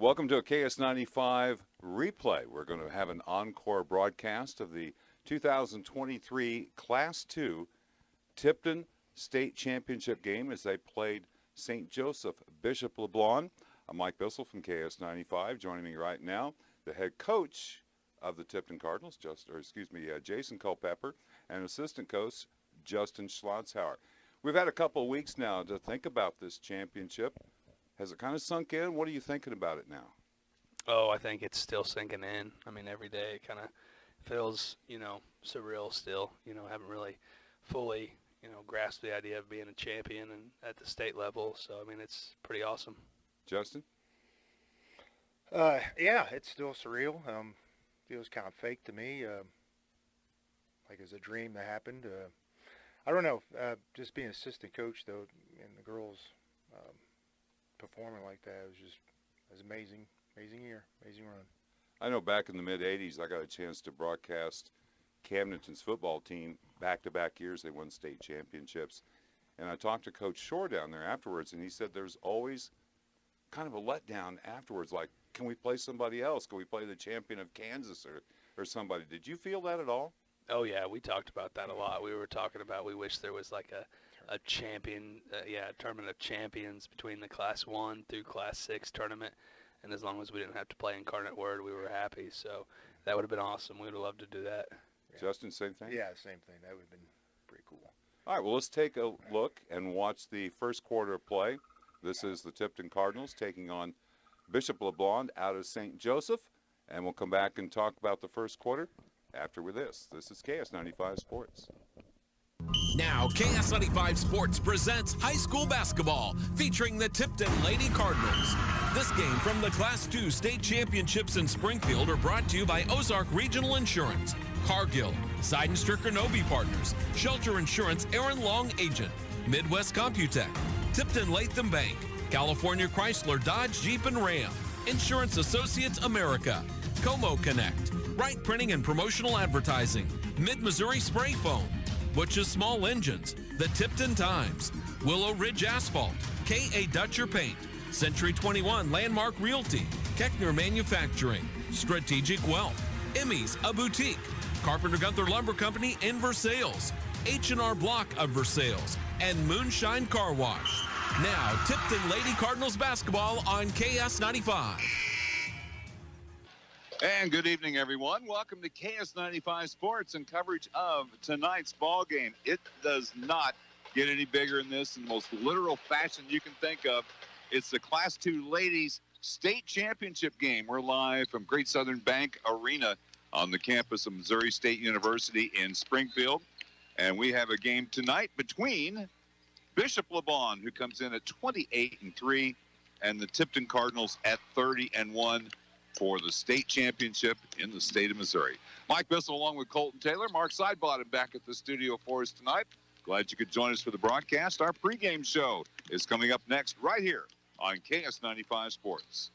Welcome to a KS95 replay. We're going to have an encore broadcast of the 2023 Class 2 Tipton State Championship game as they played St. Joseph Bishop LeBlanc. I'm Mike Bissell from KS95. Joining me right now, the head coach of the Tipton Cardinals, Jason Culpepper, and assistant coach Justin Schlotzhauer. We've had a couple of weeks now to think about this championship. Has it kind of sunk in? What are you thinking about it now? Oh, I think it's still sinking in. I mean, every day it kind of feels, surreal still. Haven't really fully, grasped the idea of being a champion and at the state level. So, I mean, it's pretty awesome. Justin? Yeah, it's still surreal. Feels kind of fake to me. Like it's a dream that happened. I don't know. Just being assistant coach, though, and the girls performing like that, it was amazing. Amazing year, amazing run. I know back in the mid-'80s, I got a chance to broadcast Camdenton's football team back-to-back years. They won state championships. And I talked to Coach Shore down there afterwards, and he said there's always kind of a letdown afterwards, like, can we play somebody else? Can we play the champion of Kansas or somebody? Did you feel that at all? Oh, yeah, we talked about that a lot. We were talking about we wish there was like a champion, a tournament of champions between the Class 1 through Class 6 tournament. And as long as we didn't have to play Incarnate Word, we were happy. So that would have been awesome. We would have loved to do that. Yeah. Justin, same thing? Yeah, same thing. That would have been pretty cool. All right, well, let's take a look and watch the first quarter of play. This is the Tipton Cardinals taking on Bishop LeBlanc out of St. Joseph. And we'll come back and talk about the first quarter after with this. This is KS95 Sports. Now, KS95 Sports presents high school basketball featuring the Tipton Lady Cardinals. This game from the Class 2 State Championships in Springfield are brought to you by Ozark Regional Insurance, Cargill, Seidenstricker Novi Partners, Shelter Insurance Aaron Long Agent, Midwest Computech, Tipton Latham Bank, California Chrysler Dodge Jeep and Ram, Insurance Associates America, Como Connect, Wright Printing and Promotional Advertising, Mid-Missouri Spray Foam, Butch's Small Engines, the Tipton Times, Willow Ridge Asphalt, K.A. Dutcher Paint, Century 21 Landmark Realty, Keckner Manufacturing, Strategic Wealth, Emmy's, a boutique, Carpenter Gunther Lumber Company in Versailles, H&R Block of Versailles, and Moonshine Car Wash. Now, Tipton Lady Cardinals basketball on KS95. And good evening, everyone. Welcome to KS95 Sports and coverage of tonight's ball game. It does not get any bigger than this in the most literal fashion you can think of. It's the Class 2 Ladies State Championship game. We're live from Great Southern Bank Arena on the campus of Missouri State University in Springfield. And we have a game tonight between Bishop LeBlanc, who comes in at 28-3, and the Tipton Cardinals at 30-1. For the state championship in the state of Missouri. Mike Bissell along with Colton Taylor. Mark Sidebottom back at the studio for us tonight. Glad you could join us for the broadcast. Our pregame show is coming up next right here on KS95 Sports.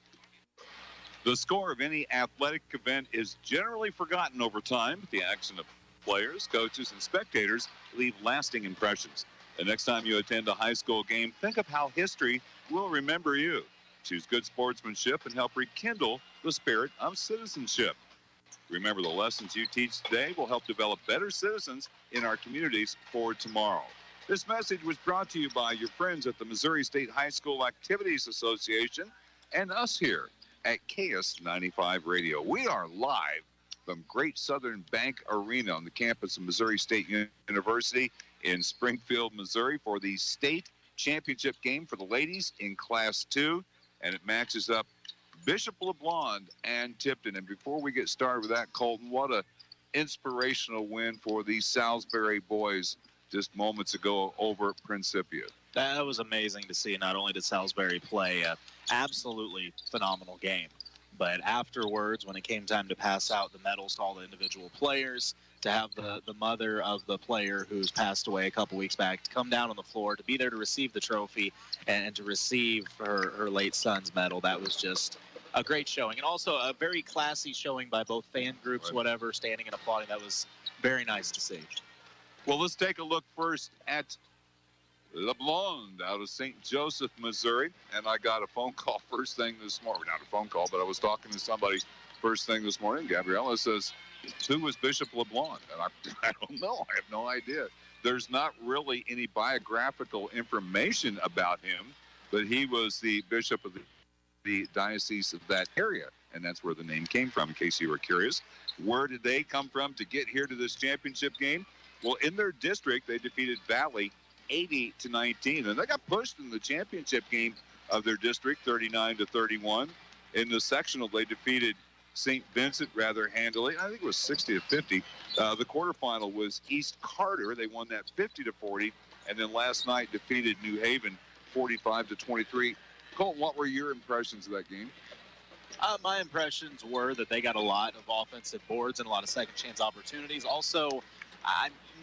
The score of any athletic event is generally forgotten over time, but the action of players, coaches, and spectators leave lasting impressions. The next time you attend a high school game, think of how history will remember you. Choose good sportsmanship and help rekindle the spirit of citizenship. Remember, the lessons you teach today will help develop better citizens in our communities for tomorrow. This message was brought to you by your friends at the Missouri State High School Activities Association and us here at KS95 Radio. We are live from Great Southern Bank Arena on the campus of Missouri State University in Springfield, Missouri for the state championship game for the ladies in Class 2. And it matches up Bishop LeBlanc and Tipton. And before we get started with that, Colton, what a inspirational win for the Salisbury boys just moments ago over Principia. That was amazing to see. Not only did Salisbury play an absolutely phenomenal game, but afterwards, when it came time to pass out the medals to all the individual players, to have the mother of the player who's passed away a couple weeks back to come down on the floor, to be there to receive the trophy and to receive her late son's medal, that was just a great showing. And also a very classy showing by both fan groups, whatever, standing and applauding. That was very nice to see. Well, let's take a look first at LeBlond out of St. Joseph, Missouri. And I got a phone call first thing this morning. Not a phone call, but I was talking to somebody first thing this morning. Gabriella says, who was Bishop LeBlond? And I don't know. I have no idea. There's not really any biographical information about him, but he was the bishop of the diocese of that area. And that's where the name came from, in case you were curious. Where did they come from to get here to this championship game? Well, in their district, they defeated Valley 80-19, and they got pushed in the championship game of their district, 39-31. In the sectional, they defeated St. Vincent rather handily. I think it was 60-50. The quarterfinal was East Carter. They won that 50-40, and then last night defeated New Haven 45-23. Colton, what were your impressions of that game? My impressions were that they got a lot of offensive boards and a lot of second chance opportunities. Also,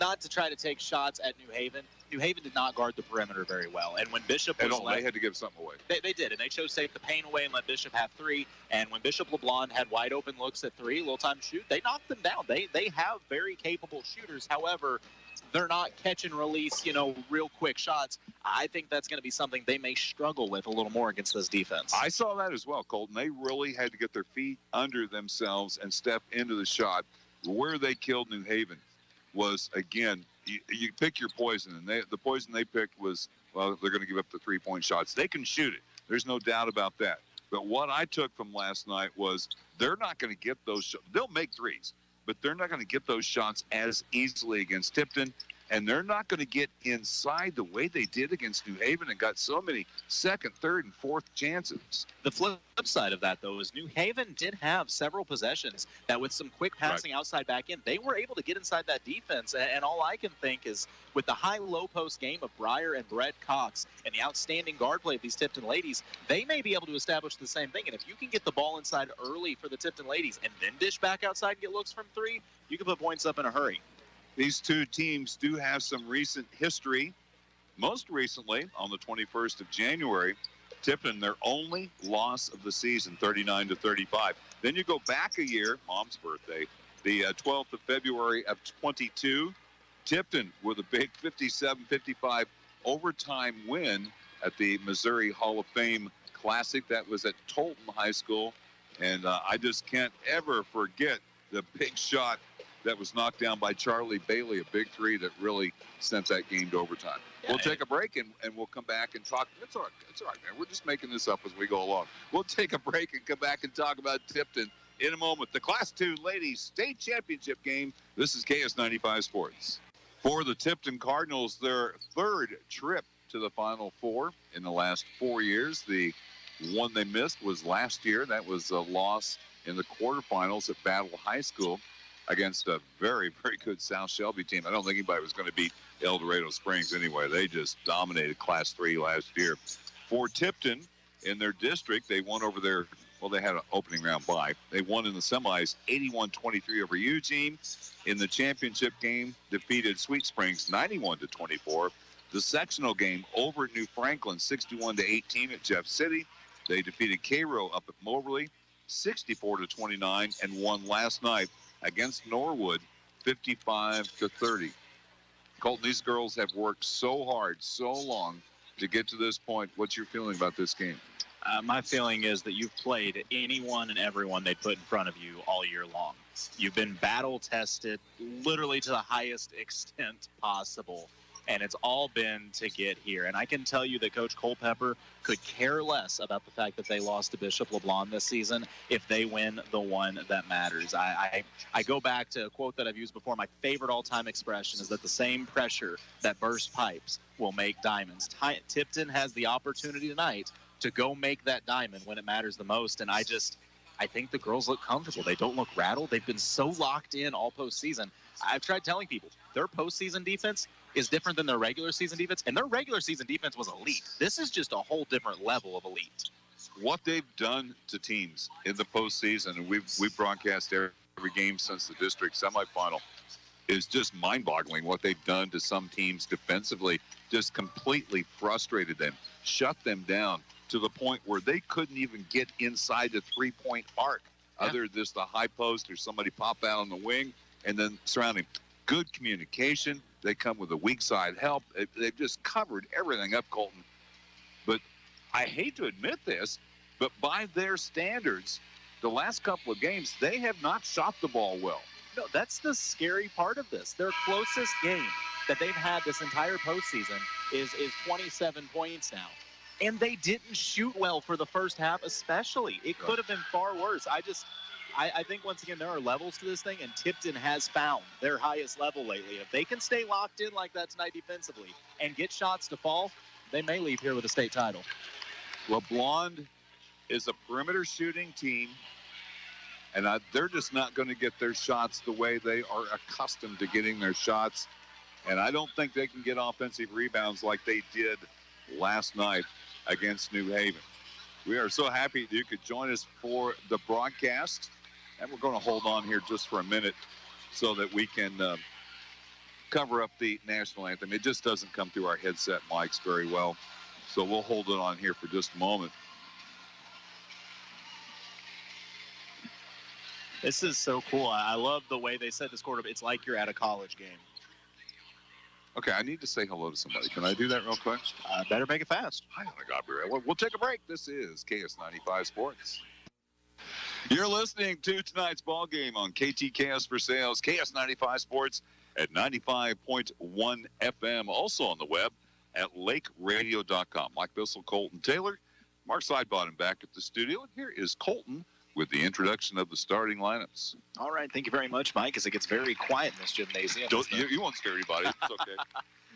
not to try to take shots at New Haven. New Haven did not guard the perimeter very well. And when Bishop was they had to give something away. They did, and they chose to take the paint away and let Bishop have three. And when Bishop LeBlond had wide open looks at three, little time to shoot, they knocked them down. They have very capable shooters. However, they're not catch and release, real quick shots. I think that's going to be something they may struggle with a little more against this defense. I saw that as well, Colton. They really had to get their feet under themselves and step into the shot. Where they killed New Haven was, again, you pick your poison, and the poison they picked was, well, they're going to give up the three-point shots. They can shoot it. There's no doubt about that. But what I took from last night was they're not going to get those shots. They'll make threes, but they're not going to get those shots as easily against Tipton, and they're not going to get inside the way they did against New Haven and got so many second, third, and fourth chances. The flip side of that, though, is New Haven did have several possessions that with some quick passing outside back in, they were able to get inside that defense. And all I can think is with the high-low post game of Breyer and Brett Cox and the outstanding guard play of these Tipton ladies, they may be able to establish the same thing. And if you can get the ball inside early for the Tipton ladies and then dish back outside and get looks from three, you can put points up in a hurry. These two teams do have some recent history. Most recently, on the 21st of January, Tipton, their only loss of the season, 39-35. Then you go back a year, Mom's birthday, the 12th of February of 22. Tipton with a big 57-55 overtime win at the Missouri Hall of Fame Classic. That was at Tolton High School. And I just can't ever forget the big shot that was knocked down by Charlie Bailey, a big three that really sent that game to overtime. Yeah, we'll take a break, and we'll come back and talk. It's all right, man. We're just making this up as we go along. We'll take a break and come back and talk about Tipton in a moment. The Class 2 Ladies State Championship game. This is KS95 Sports. For the Tipton Cardinals, their third trip to the Final Four in the last 4 years. The one they missed was last year. That was a loss in the quarterfinals at Battle High School against a very, very good South Shelby team. I don't think anybody was going to beat El Dorado Springs anyway. They just dominated Class 3 last year. For Tipton, in their district, they won over their, well, they had an opening round bye. They won in the semis 81-23 over Eugene. In the championship game, defeated Sweet Springs 91-24. The sectional game over New Franklin 61-18 at Jeff City. They defeated Cairo up at Moberly 64-29 and won last night against Norwood 55-30. Colton, these girls have worked so hard, so long to get to this point. What's your feeling about this game? My feeling is that you've played anyone and everyone they put in front of you all year long. You've been battle tested literally to the highest extent possible, and it's all been to get here. And I can tell you that Coach Culpepper could care less about the fact that they lost to Bishop LeBlond this season if they win the one that matters. I go back to a quote that I've used before. My favorite all-time expression is that the same pressure that bursts pipes will make diamonds. Tipton has the opportunity tonight to go make that diamond when it matters the most, and I think the girls look comfortable. They don't look rattled. They've been so locked in all postseason. I've tried telling people their postseason defense is different than their regular season defense, and their regular season defense was elite. This is just a whole different level of elite. What they've done to teams in the postseason, and we've broadcast every game since the district semifinal, is just mind-boggling. What they've done to some teams defensively, just completely frustrated them, shut them down to the point where they couldn't even get inside the three-point arc, other than just the high post or somebody pop out on the wing and then surrounding. Good communication, They come with a weak side help. They've just covered everything up, Colton. But I hate to admit this, but by their standards, the last couple of games, they have not shot the ball well. No, that's the scary part of this. Their closest game that they've had this entire postseason is 27 points now. And they didn't shoot well for the first half especially. It could have been far worse. I think, once again, there are levels to this thing, and Tipton has found their highest level lately. If they can stay locked in like that tonight defensively and get shots to fall, they may leave here with a state title. LeBlanc is a perimeter shooting team, and they're just not going to get their shots the way they are accustomed to getting their shots. And I don't think they can get offensive rebounds like they did last night against New Haven. We are so happy that you could join us for the broadcast. And we're going to hold on here just for a minute so that we can cover up the national anthem. It just doesn't come through our headset mics very well. So we'll hold it on here for just a moment. This is so cool. I love the way they set this quarter. It's like you're at a college game. Okay, I need to say hello to somebody. Can I do that real quick? Better make it fast. Hi, Gabriel. We'll take a break. This is KS95 Sports. You're listening to tonight's ball game on KTKS for Sales, KS95 Sports at 95.1 FM. Also on the web at lakeradio.com. Mike Bissell, Colton Taylor, Mark Sidebottom back at the studio. And here is Colton with the introduction of the starting lineups. All right, thank you very much, Mike, as it gets very quiet in this gymnasium. You won't scare anybody. It's okay.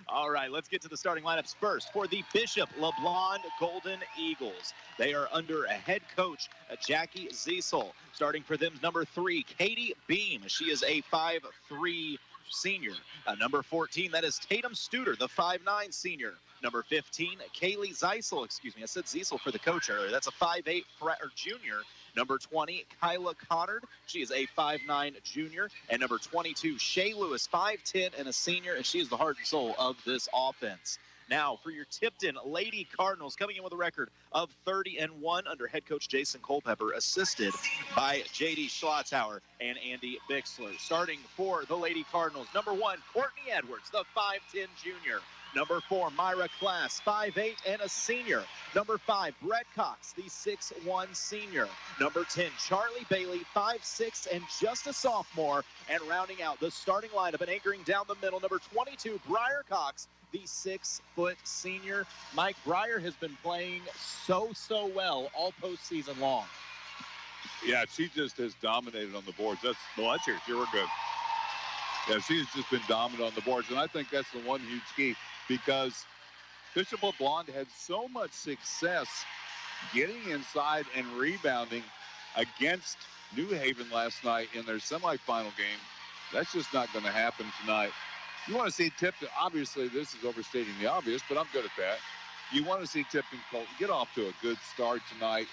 All right, let's get to the starting lineups first for the Bishop LeBlanc Golden Eagles. They are under a head coach, Jackie Ziesel. Starting for them, number 3, Katie Beam. She is a 5'3" senior. Number 14, that is Tatum Studer, the 5'9" senior. Number 15, Kaylee Ziesel. Excuse me, I said Ziesel for the coach earlier. That's a 5'8" junior. Number 20, Kyla Connard. She is a 5'9" junior. And number 22, Shay Lewis, 5'10" and a senior, and she is the heart and soul of this offense. Now, for your Tipton Lady Cardinals, coming in with a record of 30-1 under head coach Jason Culpepper, assisted by J.D. Schlotzhauer and Andy Bixler. Starting for the Lady Cardinals, number 1, Courtney Edwards, the 5'10" junior. Number 4, Myra Class, 5'8" and a senior. Number 5, Brett Cox, the 6'1" senior. Number 10, Charlie Bailey, 5'6" and just a sophomore. And rounding out the starting lineup and anchoring down the middle, number 22, Briar Cox, the 6-foot senior. Mike, Briar has been playing so well all postseason long. Yeah, she just has dominated on the boards. That's yours. We're good. Yeah, she's just been dominant on the boards, and I think that's the one huge key, because Bishop LeBlanc had so much success getting inside and rebounding against New Haven last night in their semifinal game. That's just not going to happen tonight. You want to see Tipton, obviously this is overstating the obvious, but I'm good at that. You want to see Tipton Colton get off to a good start tonight.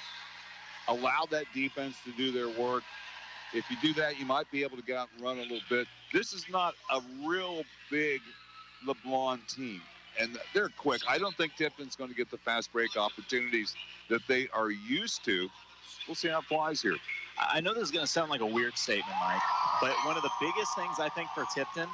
Allow that defense to do their work. If you do that, you might be able to get out and run a little bit. This is not a real big LeBlanc team, and they're quick. I don't think Tipton's going to get the fast break opportunities that they are used to. We'll see how it flies here. I know this is going to sound like a weird statement, Mike, but one of the biggest things I think for Tipton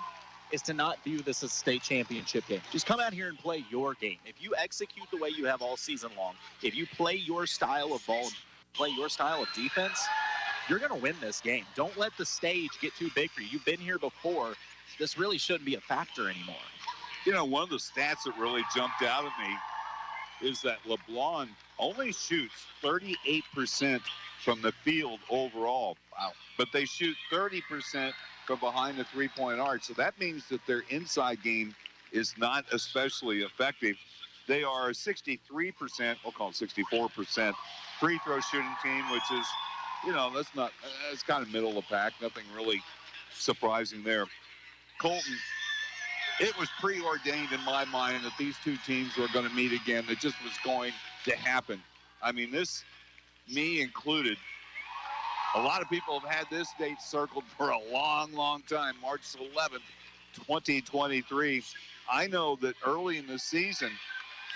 is to not view this as a state championship game. Just come out here and play your game. If you execute the way you have all season long, if you play your style of ball, play your style of defense, you're going to win this game. Don't let the stage get too big for you. You've been here before. This really shouldn't be a factor anymore. You know, one of the stats that really jumped out at me is that LeBlanc only shoots 38% from the field overall. Wow. But they shoot 30% from behind the three-point arc. So that means that their inside game is not especially effective. They are a 63%, we'll call it 64% free throw shooting team, which is, you know, that's kind of middle of the pack. Nothing really surprising there. Colton, it was preordained in my mind that these two teams were going to meet again. It just was going to happen. I mean, this, me included, a lot of people have had this date circled for a long, long time, March 11th, 2023. I know that early in the season,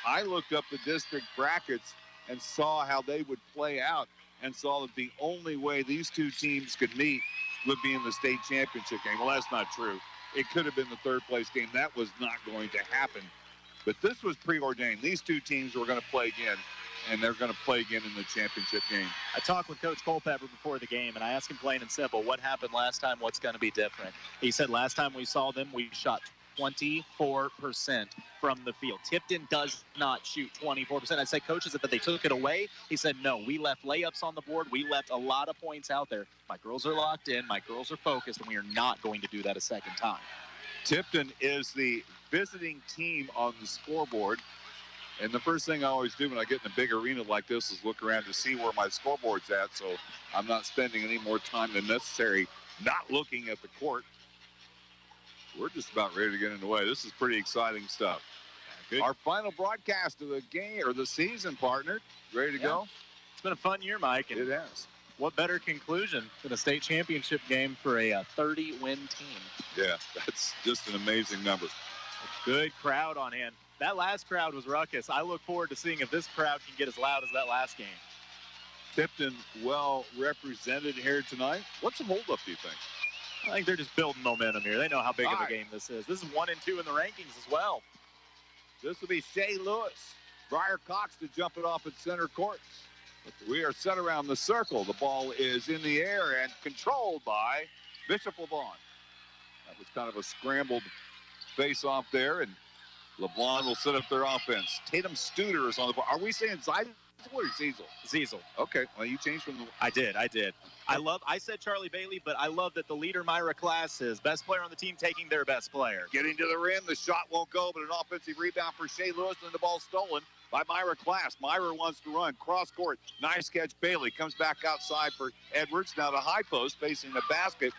I looked up the district brackets and saw how they would play out and saw that the only way these two teams could meet would be in the state championship game. Well, that's not true. it could have been the third-place game. That was not going to happen. But this was preordained. These two teams were going to play again, and they're going to play again in the championship game. I talked with Coach Culpepper before the game, and I asked him plain and simple, what happened last time, what's going to be different? He said last time we saw them, we shot 24% from the field. Tipton does not shoot 24%. I said, coaches, that they took it away. He said, no, we left layups on the board. We left a lot of points out there. My girls are locked in. My girls are focused, and we are not going to do that a second time. Tipton is the visiting team on the scoreboard. And the first thing I always do when I get in a big arena like this is look around to see where my scoreboard's at, so I'm not spending any more time than necessary not looking at the court. We're just about ready to get underway. This is pretty exciting stuff. Good. Our final broadcast of the game, or the season, partner. Ready to go? It's been a fun year, Mike. And It has. what better conclusion than a state championship game for a 30-win team? Yeah, that's just an amazing number. Good crowd on hand. That last crowd was ruckus. I look forward to seeing if this crowd can get as loud as that last game. Tipton well represented here tonight. What's the holdup, do you think? I think they're just building momentum here. They know how big of All a right. game this is. This is 1 and 2 in the rankings as well. This will be Shea Lewis. Briar Cox to jump it off at center court. We are set around the circle. The ball is in the air and controlled by Bishop LeBlanc. That was kind of a scrambled face-off there, and LeBlanc will set up their offense. Tatum Studer is on the ball. Are we saying Zeisel or Ziesel? Ziesel. Okay, well, you changed from the... I did. I said Charlie Bailey, but I love that the leader Myra Class is best player on the team taking their best player. Getting to the rim, the shot won't go, but an offensive rebound for Shea Lewis, and the ball stolen by Myra Class. Myra wants to run cross court. Nice catch. Bailey comes back outside for Edwards. Now the high post facing the basket.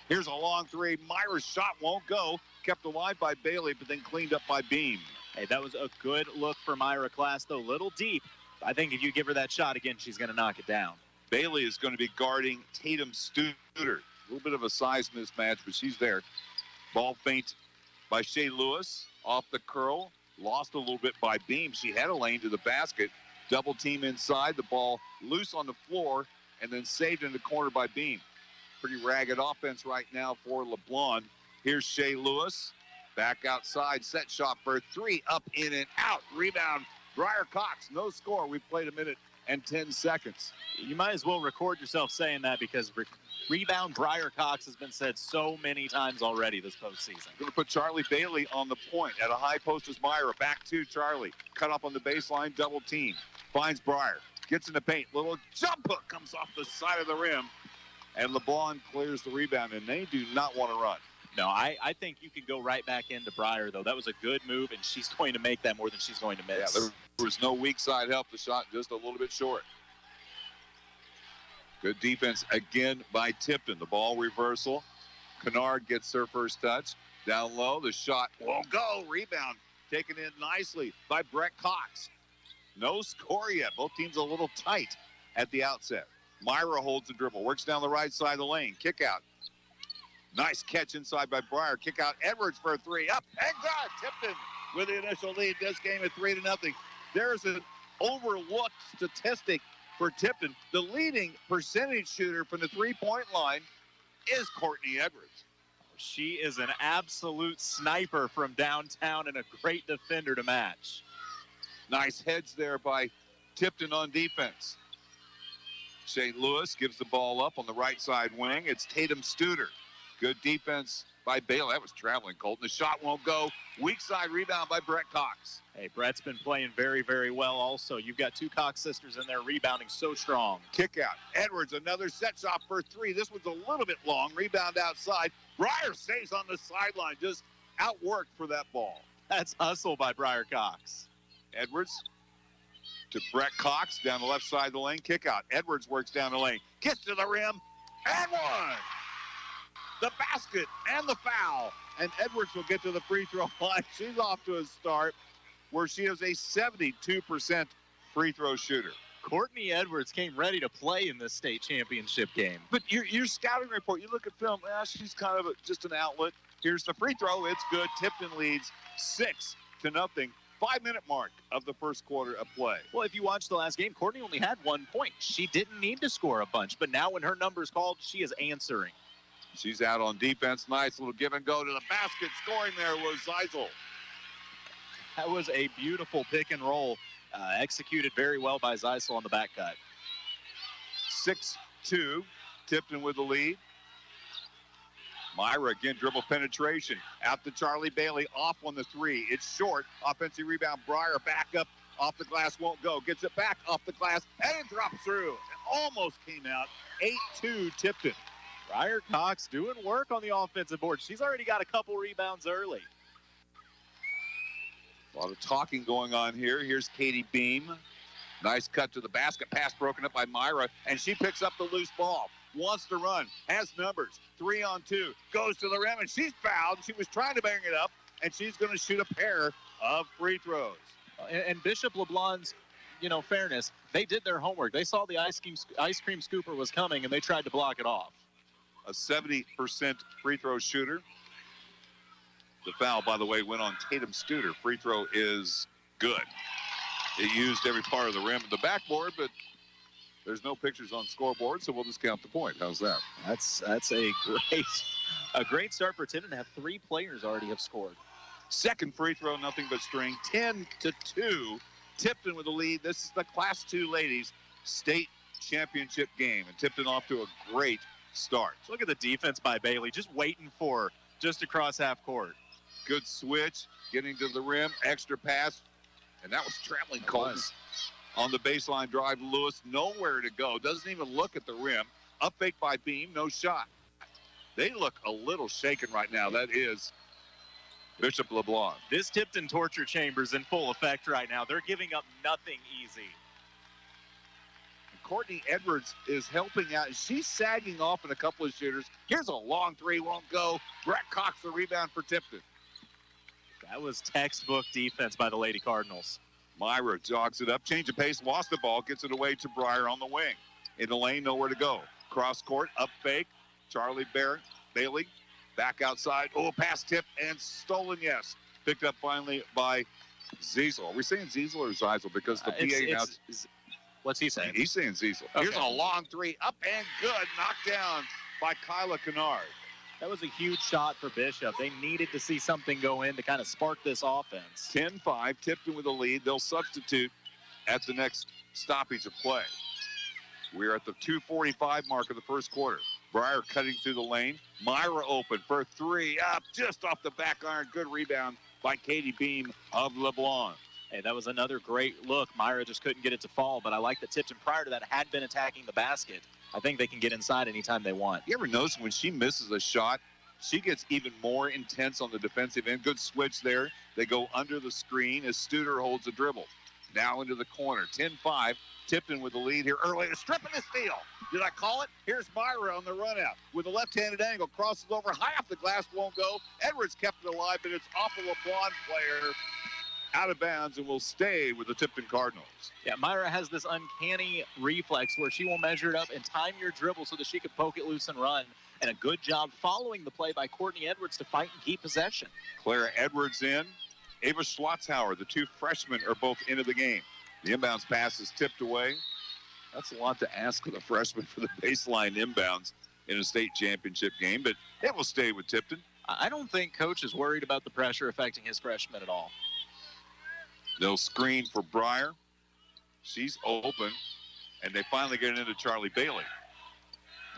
Here's a long three. Myra's shot won't go. Kept alive by Bailey, but then cleaned up by Beam. Hey, that was a good look for Myra Class, though. Little deep. I think if you give her that shot again, she's going to knock it down. Bailey is going to be guarding Tatum Studer. A little bit of a size mismatch, but she's there. Ball feint by Shea Lewis. Off the curl. Lost a little bit by Beam. She had a lane to the basket. Double team inside. The ball loose on the floor and then saved in the corner by Beam. Pretty ragged offense right now for LeBlanc. Here's Shea Lewis. Back outside. Set shot for three. Up, in, and out. Rebound. Briar Cox. No score. We've played a minute and 10 seconds. You might as well record yourself saying that because rebound Briar Cox has been said so many times already this postseason. Going to put Charlie Bailey on the point. At a high post is Myra. Back to Charlie. Cut up on the baseline. Double team. Finds Briar. Gets in the paint. Little jump hook comes off the side of the rim. And LeBlanc clears the rebound, and they do not want to run. No, I think you can go right back into Briar, though. That was a good move, and she's going to make that more than she's going to miss. Yeah, there was no weak side help. The shot just a little bit short. Good defense again by Tipton. The ball reversal. Kennard gets her first touch. Down low, the shot won't go. Rebound taken in nicely by Brett Cox. No score yet. Both teams a little tight at the outset. Myra holds the dribble. Works down the right side of the lane. Kick out. Nice catch inside by Briar. Kick out Edwards for a three. Up and good. Tipton with the initial lead. This game at 3-0. There's an overlooked statistic for Tipton. The leading percentage shooter from the three-point line is Courtney Edwards. She is an absolute sniper from downtown and a great defender to match. Nice heads there by Tipton on defense. St. Louis gives the ball up on the right side wing. It's Tatum Studer. Good defense by Bailey. That was traveling, Colton. The shot won't go. Weak side rebound by Brett Cox. Hey, Brett's been playing very, very well also. You've got two Cox sisters in there rebounding so strong. Kick out. Edwards, another set shot for three. This one's a little bit long. Rebound outside. Briar stays on the sideline. Just outworked for that ball. That's hustle by Briar Cox. Edwards to Brett Cox down the left side of the lane. Kick out. Edwards works down the lane. Gets to the rim. And one. The basket and the foul. And Edwards will get to the free throw line. She's off to a start where she is a 72% free throw shooter. Courtney Edwards came ready to play in this state championship game. But your scouting report, you look at film, she's kind of just an outlet. Here's the free throw. It's good. Tipton leads 6-0. 5-minute mark of the first quarter of play. Well, if you watch the last game, Courtney only had 1 point. She didn't need to score a bunch, but now when her number's called, she is answering. She's out on defense. Nice little give and go to the basket. Scoring there was Zeisel. That was a beautiful pick and roll, executed very well by Zeisel on the back cut. 6-2. Tipton with the lead. Myra again, dribble penetration. Out to Charlie Bailey, off on the three. It's short. Offensive rebound. Breyer back up. Off the glass, won't go. Gets it back off the glass, and it drops through. It almost came out. 8-2 Tipton. Briar Cox doing work on the offensive board. She's already got a couple rebounds early. A lot of talking going on here. Here's Katie Beam. Nice cut to the basket. Pass broken up by Myra, and she picks up the loose ball. Wants to run. Has numbers. 3-on-2. Goes to the rim, and she's fouled. She was trying to bang it up, and she's going to shoot a pair of free throws. And Bishop LeBlanc's, fairness, they did their homework. They saw the ice cream scooper was coming, and they tried to block it off. A 70% free throw shooter. The foul, by the way, went on Tatum Studer. Free throw is good. It used every part of the rim and the backboard, but there's no pictures on scoreboard, so we'll just count the point. How's that? That's a great start for Tipton to have 3 players already have scored. Second free throw, nothing but string. 10-2. Tipton with the lead. This is the Class 2 ladies state championship game, and Tipton off to a great start. So look at the defense by Bailey, just waiting for her just across half court. Good switch, getting to the rim, extra pass, and that was traveling Colton. On the baseline drive, Lewis nowhere to go, doesn't even look at the rim. Up fake by Beam, no shot. They look a little shaken right now. That is Bishop LeBlanc. This Tipton torture chamber's in full effect right now. They're giving up nothing easy. Courtney Edwards is helping out. She's sagging off in a couple of shooters. Here's a long three, won't go. Brett Cox, the rebound for Tipton. That was textbook defense by the Lady Cardinals. Myra jogs it up, change of pace, lost the ball, gets it away to Breyer on the wing. In the lane, nowhere to go. Cross court, up fake. Charlie Bailey, back outside. Oh, pass tip and stolen, yes. Picked up finally by Ziesel. Are we saying Ziesel or Zeisel? Because the PA now... What's he saying? He's saying Ziesel. Okay. Here's a long three, up and good. Knocked down by Kyla Kennard. That was a huge shot for Bishop. They needed to see something go in to kind of spark this offense. 10-5, Tipton with the lead. They'll substitute at the next stoppage of play. We're at the 2:45 mark of the first quarter. Breyer cutting through the lane. Myra open for three, up just off the back iron. Good rebound by Katie Beam of LeBlanc. Hey, that was another great look. Myra just couldn't get it to fall, but I like that Tipton prior to that had been attacking the basket. I think they can get inside anytime they want. You ever notice when she misses a shot, she gets even more intense on the defensive end? Good switch there. They go under the screen as Studer holds a dribble. Now into the corner. 10-5. Tipton with the lead here early. A strip and a steal. Did I call it? Here's Myra on the run out. With a left-handed angle. Crosses over high off the glass. Won't go. Edwards kept it alive, but it's off a LeBlanc player. Out of bounds and will stay with the Tipton Cardinals. Yeah, Myra has this uncanny reflex where she will measure it up and time your dribble so that she could poke it loose and run. And a good job following the play by Courtney Edwards to fight and keep possession. Clara Edwards in. Ava Schlotzhauer, the two freshmen, are both into the game. The inbounds pass is tipped away. That's a lot to ask of the freshman for the baseline inbounds in a state championship game, but it will stay with Tipton. I don't think Coach is worried about the pressure affecting his freshmen at all. They'll screen for Breyer. She's open, and they finally get into Charlie Bailey.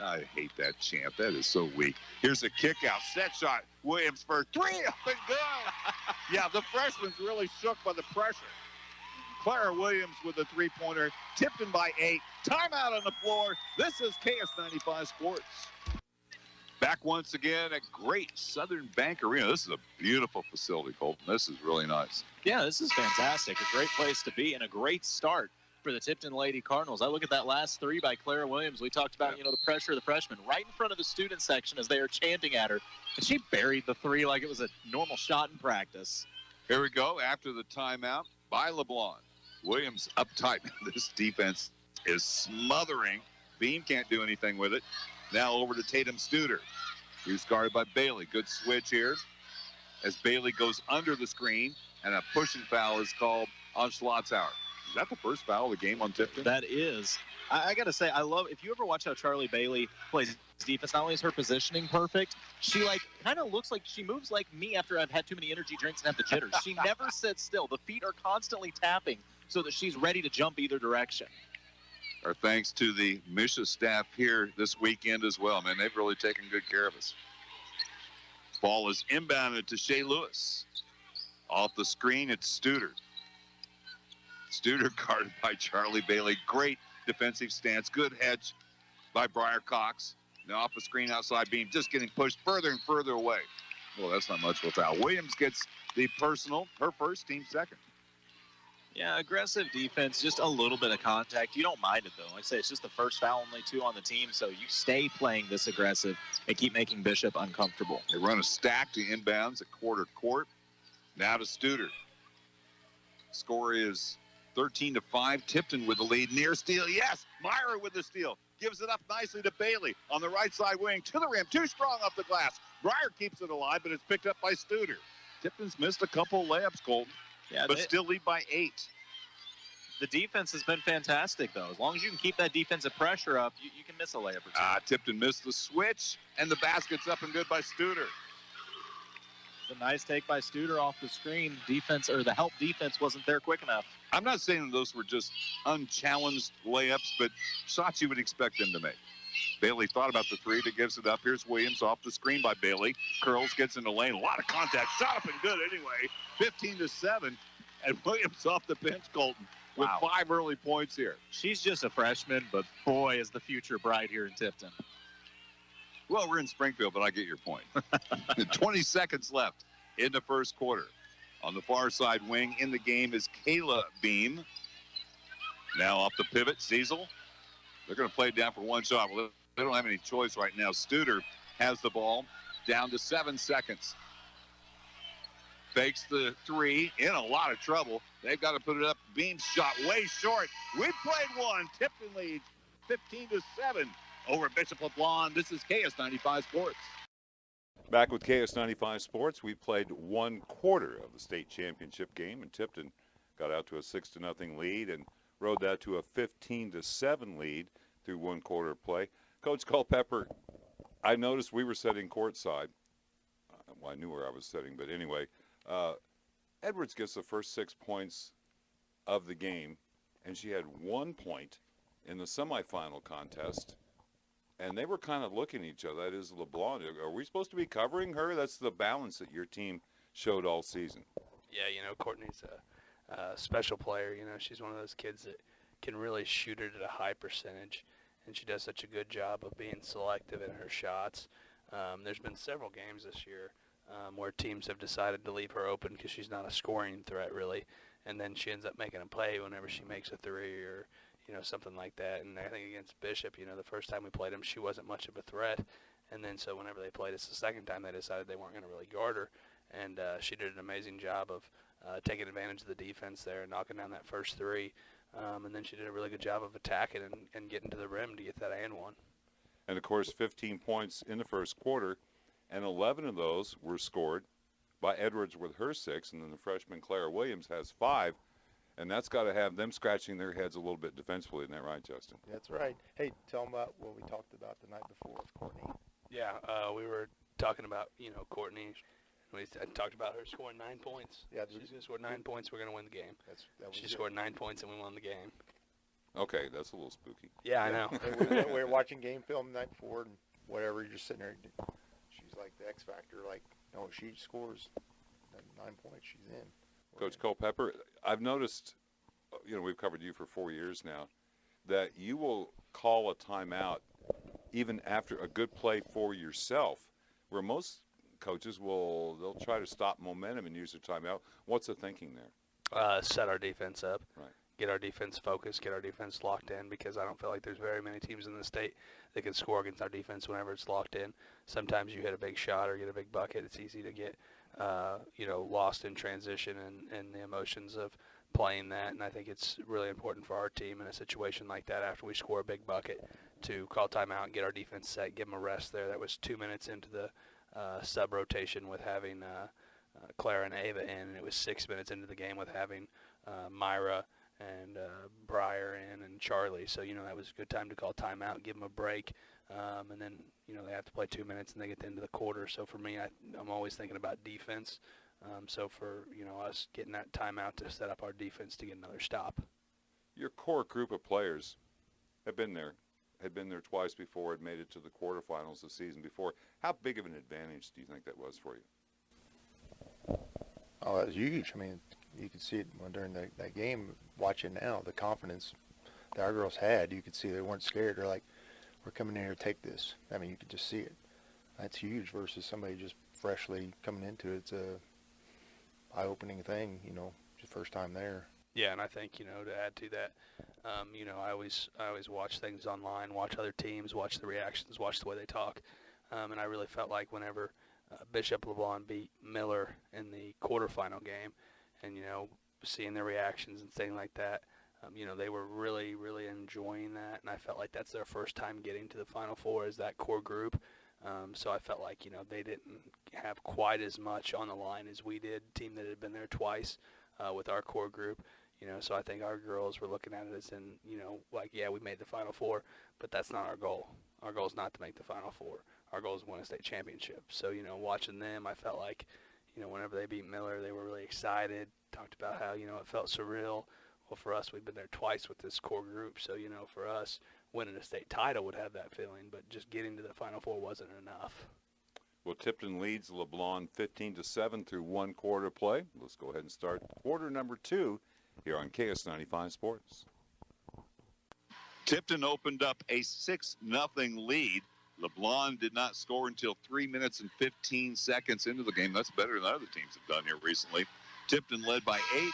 I hate that chant. That is so weak. Here's a kick out. Set shot. Williams for three. Up and good. Yeah, the freshman's really shook by the pressure. Clara Williams with a three-pointer. Tipton by 8. Timeout on the floor. This is KS95 Sports. Back once again at Great Southern Bank Arena. This is a beautiful facility, Colton. This is really nice. Yeah, this is fantastic. A great place to be and a great start for the Tipton Lady Cardinals. I look at that last three by Clara Williams. We talked about, the pressure of the freshman right in front of the student section as they are chanting at her. And she buried the three like it was a normal shot in practice. Here we go after the timeout by LeBlanc. Williams up tight. This defense is smothering. Beam can't do anything with it. Now over to Tatum Studer. He's guarded by Bailey. Good switch here as Bailey goes under the screen, and a pushing foul is called on Schlotzhauer. Is that the first foul of the game on Tipton? That is. I got to say, I love, if you ever watch how Charlie Bailey plays defense, not only is her positioning perfect, she kind of looks like she moves like me after I've had too many energy drinks and have the jitters. She never sits still. The feet are constantly tapping so that she's ready to jump either direction. Our thanks to the Misha staff here this weekend as well, man. They've really taken good care of us. Ball is inbounded to Shea Lewis. Off the screen, it's Studer. Studer guarded by Charlie Bailey. Great defensive stance. Good hedge by Briar Cox. Now off the screen outside beam, just getting pushed further and further away. Well, that's not much of a foul. Williams gets the personal, her first, team second. Yeah, aggressive defense, just a little bit of contact. You don't mind it, though. Like I say, it's just the first foul, only 2 on the team, so you stay playing this aggressive and keep making Bishop uncomfortable. They run a stack to inbounds at quarter court. Now to Studer. Score is 13-5. Tipton with the lead. Near steal. Yes. Myra with the steal. Gives it up nicely to Bailey on the right side wing. To the rim. Too strong off the glass. Breyer keeps it alive, but it's picked up by Studer. Tipton's missed a couple layups, Colton. Yeah, but still lead by 8. The defense has been fantastic, though. As long as you can keep that defensive pressure up, you can miss a layup or 2. Tipton missed the switch, and the basket's up and good by Studer. The nice take by Studer off the screen. Defense, or the help defense, wasn't there quick enough. I'm not saying those were just unchallenged layups, but shots you would expect them to make. Bailey thought about the 3, but gives it up. Here's Williams off the screen by Bailey. Curls, gets in the lane. A lot of contact. Shot up and good anyway. 15-7. And Williams off the bench, Colton, with 5 early points here. She's just a freshman, but boy, is the future bright here in Tipton. Well, we're in Springfield, but I get your point. 20 seconds left in the first quarter. On the far side wing in the game is Kayla Beam. Now off the pivot, Cecil. They're going to play it down for 1 shot. Well, they don't have any choice right now. Studer has the ball down to 7 seconds. Fakes the 3, in a lot of trouble. They've got to put it up. Beam shot way short. We played one. Tipton leads 15-7 over Bishop LeBlanc. This is KS95 Sports. Back with KS95 Sports, we played 1 quarter of the state championship game, and Tipton got out to a 6-0 lead and rode that to a 15-7 lead through 1 quarter of play. Coach Culpepper, I noticed we were sitting courtside. Well, I knew where I was sitting, but anyway, Edwards gets the first 6 points of the game, and she had 1 point in the semifinal contest. And they were kind of looking at each other. That is LeBlanc. Are we supposed to be covering her? That's the balance that your team showed all season. Yeah, Courtney's a special player. She's one of those kids that can really shoot it at a high percentage, and she does such a good job of being selective in her shots. There's been several games this year where teams have decided to leave her open because she's not a scoring threat, really, and then she ends up making a play whenever she makes a 3 or something like that. And I think against Bishop, the first time we played them, she wasn't much of a threat. And then so whenever they played us the second time, they decided they weren't going to really guard her. And she did an amazing job of taking advantage of the defense there and knocking down that first 3. And then she did a really good job of attacking and getting to the rim to get that and 1. And, of course, 15 points in the first quarter, and 11 of those were scored by Edwards with her 6, and then the freshman Clara Williams has 5. And that's got to have them scratching their heads a little bit defensively. Isn't that right, Justin? That's right. Hey, tell them about what we talked about the night before with Courtney. Yeah, we were talking about, Courtney. We talked about her scoring 9 points. Yeah, she's going to score 9 points. We're going to win the game. She scored 9 points, and we won the game. Okay, that's a little spooky. Yeah, I know. we were watching game film the night before, and whatever, you're just sitting there. She's like the X Factor. Like, no, she scores 9 points. She's in. Coach Culpepper, I've noticed, we've covered you for 4 years now, that you will call a timeout even after a good play for yourself, where most coaches they'll try to stop momentum and use their timeout. What's the thinking there? Set our defense up. Right. Get our defense focused, get our defense locked in, because I don't feel like there's very many teams in the state that can score against our defense whenever it's locked in. Sometimes you hit a big shot or get a big bucket. It's easy to get lost in transition and the emotions of playing that. And I think it's really important for our team in a situation like that after we score a big bucket to call timeout and get our defense set, give them a rest there. That was 2 minutes into the sub-rotation with having Clara and Ava in, and it was 6 minutes into the game with having Myra and Breyer and Charlie. So, that was a good time to call timeout, give them a break. And then, they have to play 2 minutes and they get to the end of the quarter. So for me, I'm always thinking about defense. So for, us getting that timeout to set up our defense to get another stop. Your core group of players had been there twice before, had made it to the quarterfinals the season before. How big of an advantage do you think that was for you? Oh, that was huge. I mean, you could see it during that game. Watching now, the confidence that our girls had, you could see they weren't scared. They're like, we're coming in here to take this. I mean, you could just see it. That's huge versus somebody just freshly coming into it. It's a eye-opening thing, just first time there. Yeah, and I think, to add to that, I always watch things online, watch other teams, watch the reactions, watch the way they talk. And I really felt like whenever Bishop LeBlanc beat Miller in the quarterfinal game and, seeing their reactions and things like that, they were really, really enjoying that. And I felt like that's their first time getting to the Final Four as that core group. So I felt like, they didn't have quite as much on the line as we did, team that had been there twice with our core group. So I think our girls were looking at it as in, we made the Final Four, but that's not our goal. Our goal is not to make the Final Four. Our goal is to win a state championship. So, watching them, I felt like, whenever they beat Miller, they were really excited, talked about how, it felt surreal. Well, for us, we've been there twice with this core group. So, for us, winning a state title would have that feeling, but just getting to the Final Four wasn't enough. Well, Tipton leads LeBlanc 15-7 through one quarter play. Let's go ahead and start quarter number 2 here on KS95 Sports. Tipton opened up a 6-0 lead. LeBlanc did not score until 3 minutes and 15 seconds into the game. That's better than other teams have done here recently. Tipton led by 8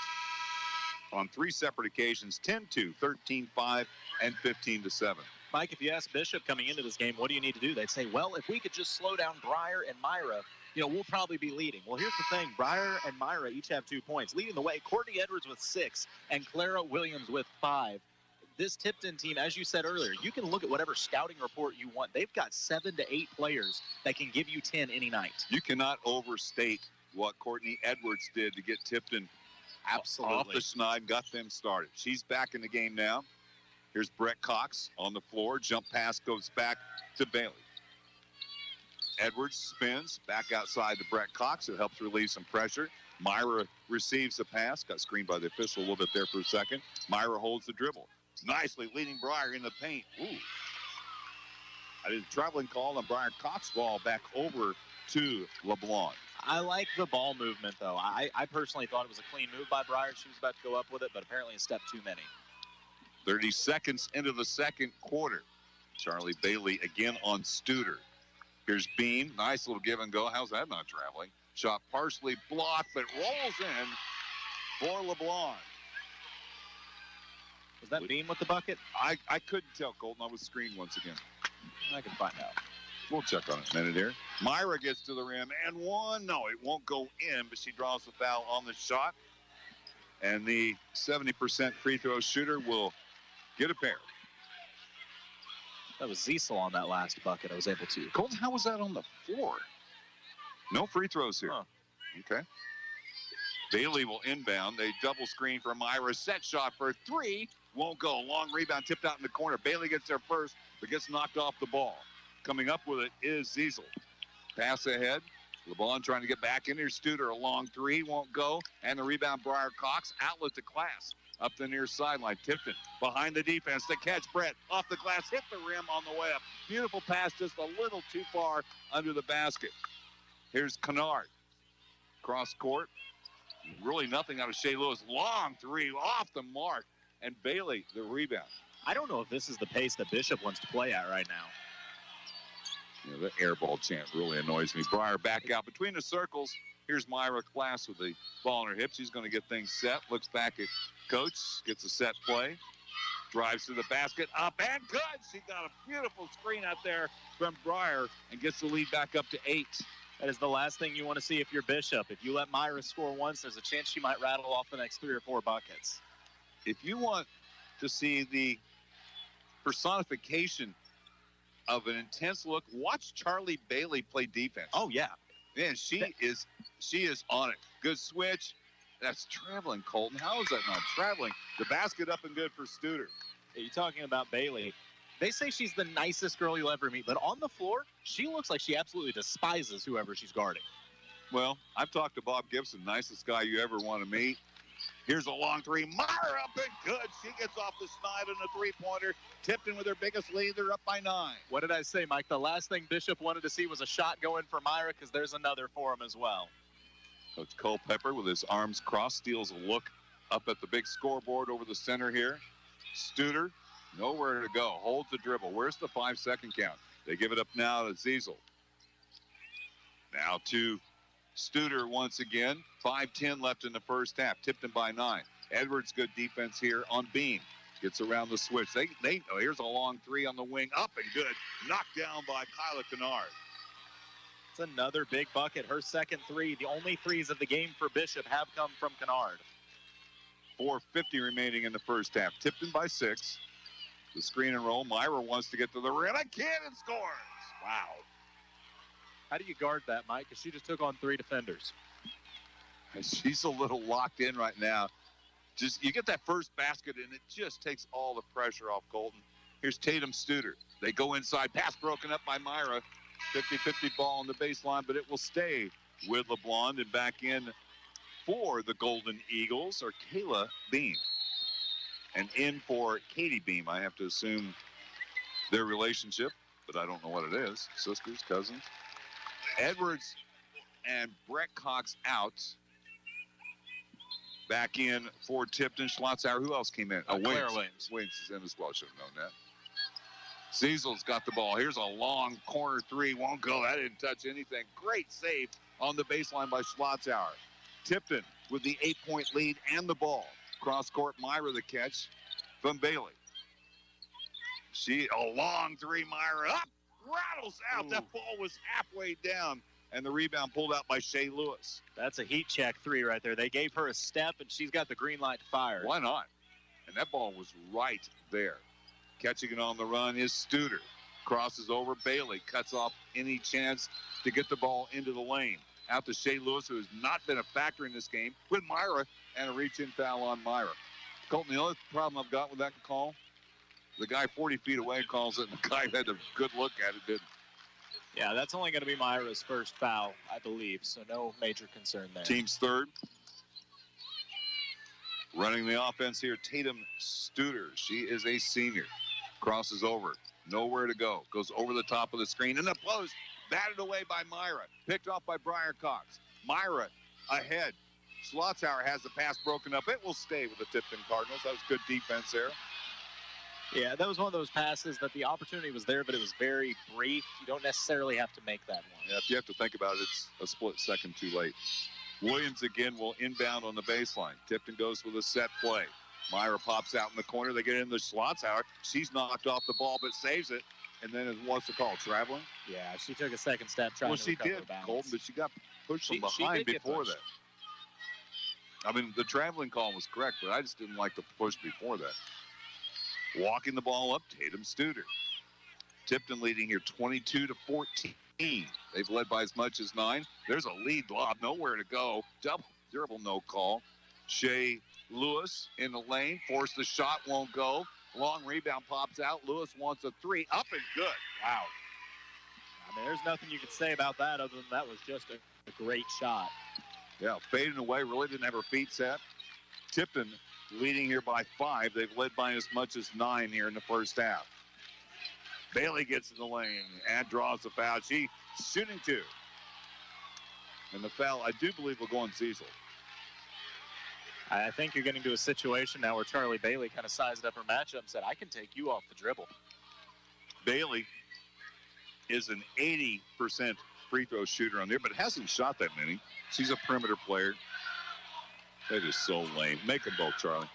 on 3 separate occasions, 10-2, 13-5, and 15-7. Mike, if you ask Bishop coming into this game, what do you need to do? They'd say, well, if we could just slow down Breyer and Myra, we'll probably be leading. Well, here's the thing. Breyer and Myra each have 2 points. Leading the way, Courtney Edwards with 6 and Clara Williams with 5. This Tipton team, as you said earlier, you can look at whatever scouting report you want. They've got 7 to 8 players that can give you 10 any night. You cannot overstate what Courtney Edwards did to get Tipton absolutely off the schneid, got them started. She's back in the game now. Here's Brett Cox on the floor. Jump pass goes back to Bailey. Edwards spins back outside to Brett Cox. It helps relieve some pressure. Myra receives the pass. Got screened by the official a little bit there for a second. Myra holds the dribble. Nicely leading Breyer in the paint. Ooh. I did a traveling call on Brian Cox. Ball back over to LeBlanc. I like the ball movement, though. I personally thought it was a clean move by Breyer. She was about to go up with it, but apparently a step too many. 30 seconds into the second quarter. Charlie Bailey again on Studer. Here's Beam. Nice little give and go. How's that not traveling? Shot partially blocked, but rolls in for LeBlanc. Was that Beam with the bucket? I couldn't tell, Colton. I was screened once again. I can find out. We'll check on it in a minute here. Myra gets to the rim and one. No, it won't go in, but she draws the foul on the shot. And the 70% free throw shooter will get a pair. That was Ziesel on that last bucket. I was able to. Colton, how was that on the floor? No free throws here. Huh. Okay. Bailey will inbound. They double screen for Myra. Set shot for 3. Won't go. Long rebound tipped out in the corner. Bailey gets there first, but gets knocked off the ball. Coming up with it is Ziesel. Pass ahead. LeBlanc trying to get back in here. Studer, a long 3. Won't go. And the rebound, Breyer Cox. Outlet to Class. Up the near sideline. Tipton behind the defense. The catch, Brett. Off the glass. Hit the rim on the way up. Beautiful pass, just a little too far under the basket. Here's Kennard. Cross court. Really nothing out of Shea Lewis. Long 3 off the mark. And Bailey, the rebound. I don't know if this is the pace that Bishop wants to play at right now. The air ball chant really annoys me. Breyer back out between the circles. Here's Myra Class with the ball in her hips. She's going to get things set. Looks back at Coach. Gets a set play. Drives to the basket. Up and good. She got a beautiful screen out there from Breyer and gets the lead back up to 8. That is the last thing you want to see if you're Bishop. If you let Myra score once, there's a chance she might rattle off the next 3 or 4 buckets. If you want to see the personification of an intense look, watch Charlie Bailey play defense. Oh, yeah. Man, she is on it. Good switch. That's traveling, Colton. How is that not traveling? The basket up and good for Studer. Are you talking about Bailey? They say she's the nicest girl you'll ever meet, but on the floor, she looks like she absolutely despises whoever she's guarding. Well, I've talked to Bob Gibson, nicest guy you ever want to meet. Here's a long three. Myra up and good. She gets off the snide on a three-pointer. Tipton with her biggest lead. They're up by 9. What did I say, Mike? The last thing Bishop wanted to see was a shot going for Myra because there's another for him as well. Coach Culpepper with his arms crossed steals a look up at the big scoreboard over the center here. Studer, nowhere to go. Holds the dribble. Where's the 5-second count? They give it up now to Ziesel. Now to Studer once again. 5:10 left in the first half. Tipton by 9. Edwards, good defense here on Beam. Gets around the switch. Here's a long three on the wing. Up and good. Knocked down by Kyla Kennard. It's another big bucket. Her second three. The only threes of the game for Bishop have come from Kennard. 4:50 remaining in the first half. Tipton by 6. The screen and roll. Myra wants to get to the rim. And Cannon scores. Wow. How do you guard that, Mike? Because she just took on 3 defenders. She's a little locked in right now. Just you get that first basket, and it just takes all the pressure off Colton. Here's Tatum Studer. They go inside. Pass broken up by Myra. 50-50 ball on the baseline, but it will stay with LeBlond. And back in for the Golden Eagles are Kayla Beam. And in for Katie Beam. I have to assume their relationship, but I don't know what it is. Sisters, cousins. Edwards and Brett Cox out. Back in for Tipton. Schlotzhauer. Who else came in? Claire Williams. Williams is in as well. Should have known that. Ziesel's got the ball. Here's a long corner three. Won't go. That didn't touch anything. Great save on the baseline by Schlotzhauer. Tipton with the 8-point lead and the ball. Cross court, Myra the catch from Bailey. A long three, Myra up. Rattles out. Ooh. That ball was halfway down. And the rebound pulled out by Shea Lewis. That's a heat check 3 right there. They gave her a step, and she's got the green light to fire. Why not? And that ball was right there. Catching it on the run is Studer. Crosses over. Bailey cuts off any chance to get the ball into the lane. Out to Shea Lewis, who has not been a factor in this game, with Myra, and a reach-in foul on Myra. Colton, the only problem I've got with that call, the guy 40 feet away calls it, and the guy had a good look at it, didn't. Yeah, that's only going to be Myra's first foul, I believe, so no major concern there. Team's third. Running the offense here, Tatum Studer. She is a senior. Crosses over. Nowhere to go. Goes over the top of the screen. In the post. Batted away by Myra. Picked off by Briar Cox. Myra ahead. Schlotzhauer has the pass broken up. It will stay with the Tipton Cardinals. That was good defense there. Yeah, that was one of those passes that the opportunity was there, but it was very brief. You don't necessarily have to make that one. Yeah, if you have to think about it, it's a split second too late. Williams again will inbound on the baseline. Tipton goes with a set play. Myra pops out in the corner. They get into Schlotzhauer. She's knocked off the ball but saves it. And then what's the call? Traveling? Yeah, she took a second step trying to recover did, balance. Colton, but she got pushed from She behind did get before pushed. that. I mean, the traveling call was correct, but I just didn't like the push before that. Walking the ball up, Tatum Studer. Tipton leading here 22-14. They've led by as much as 9. There's a lead lob, nowhere to go. Double dribble, no call. Shea Lewis in the lane, forced the shot, won't go. Long rebound pops out. Lewis wants a 3, up and good. Wow. I mean, there's nothing you can say about that other than that was just a great shot. Yeah, fading away, really didn't have her feet set. Tipton leading here by 5. They've led by as much as 9 here in the first half. Bailey gets in the lane and draws the foul. She's shooting 2. And the foul, I do believe, will go on Ziesel. I think you're getting to a situation now where Charlie Bailey kind of sized up her matchup and said, I can take you off the dribble. Bailey is an 80% free throw shooter on there, but hasn't shot that many. She's a perimeter player. That is so lame. Make them both, Charlie.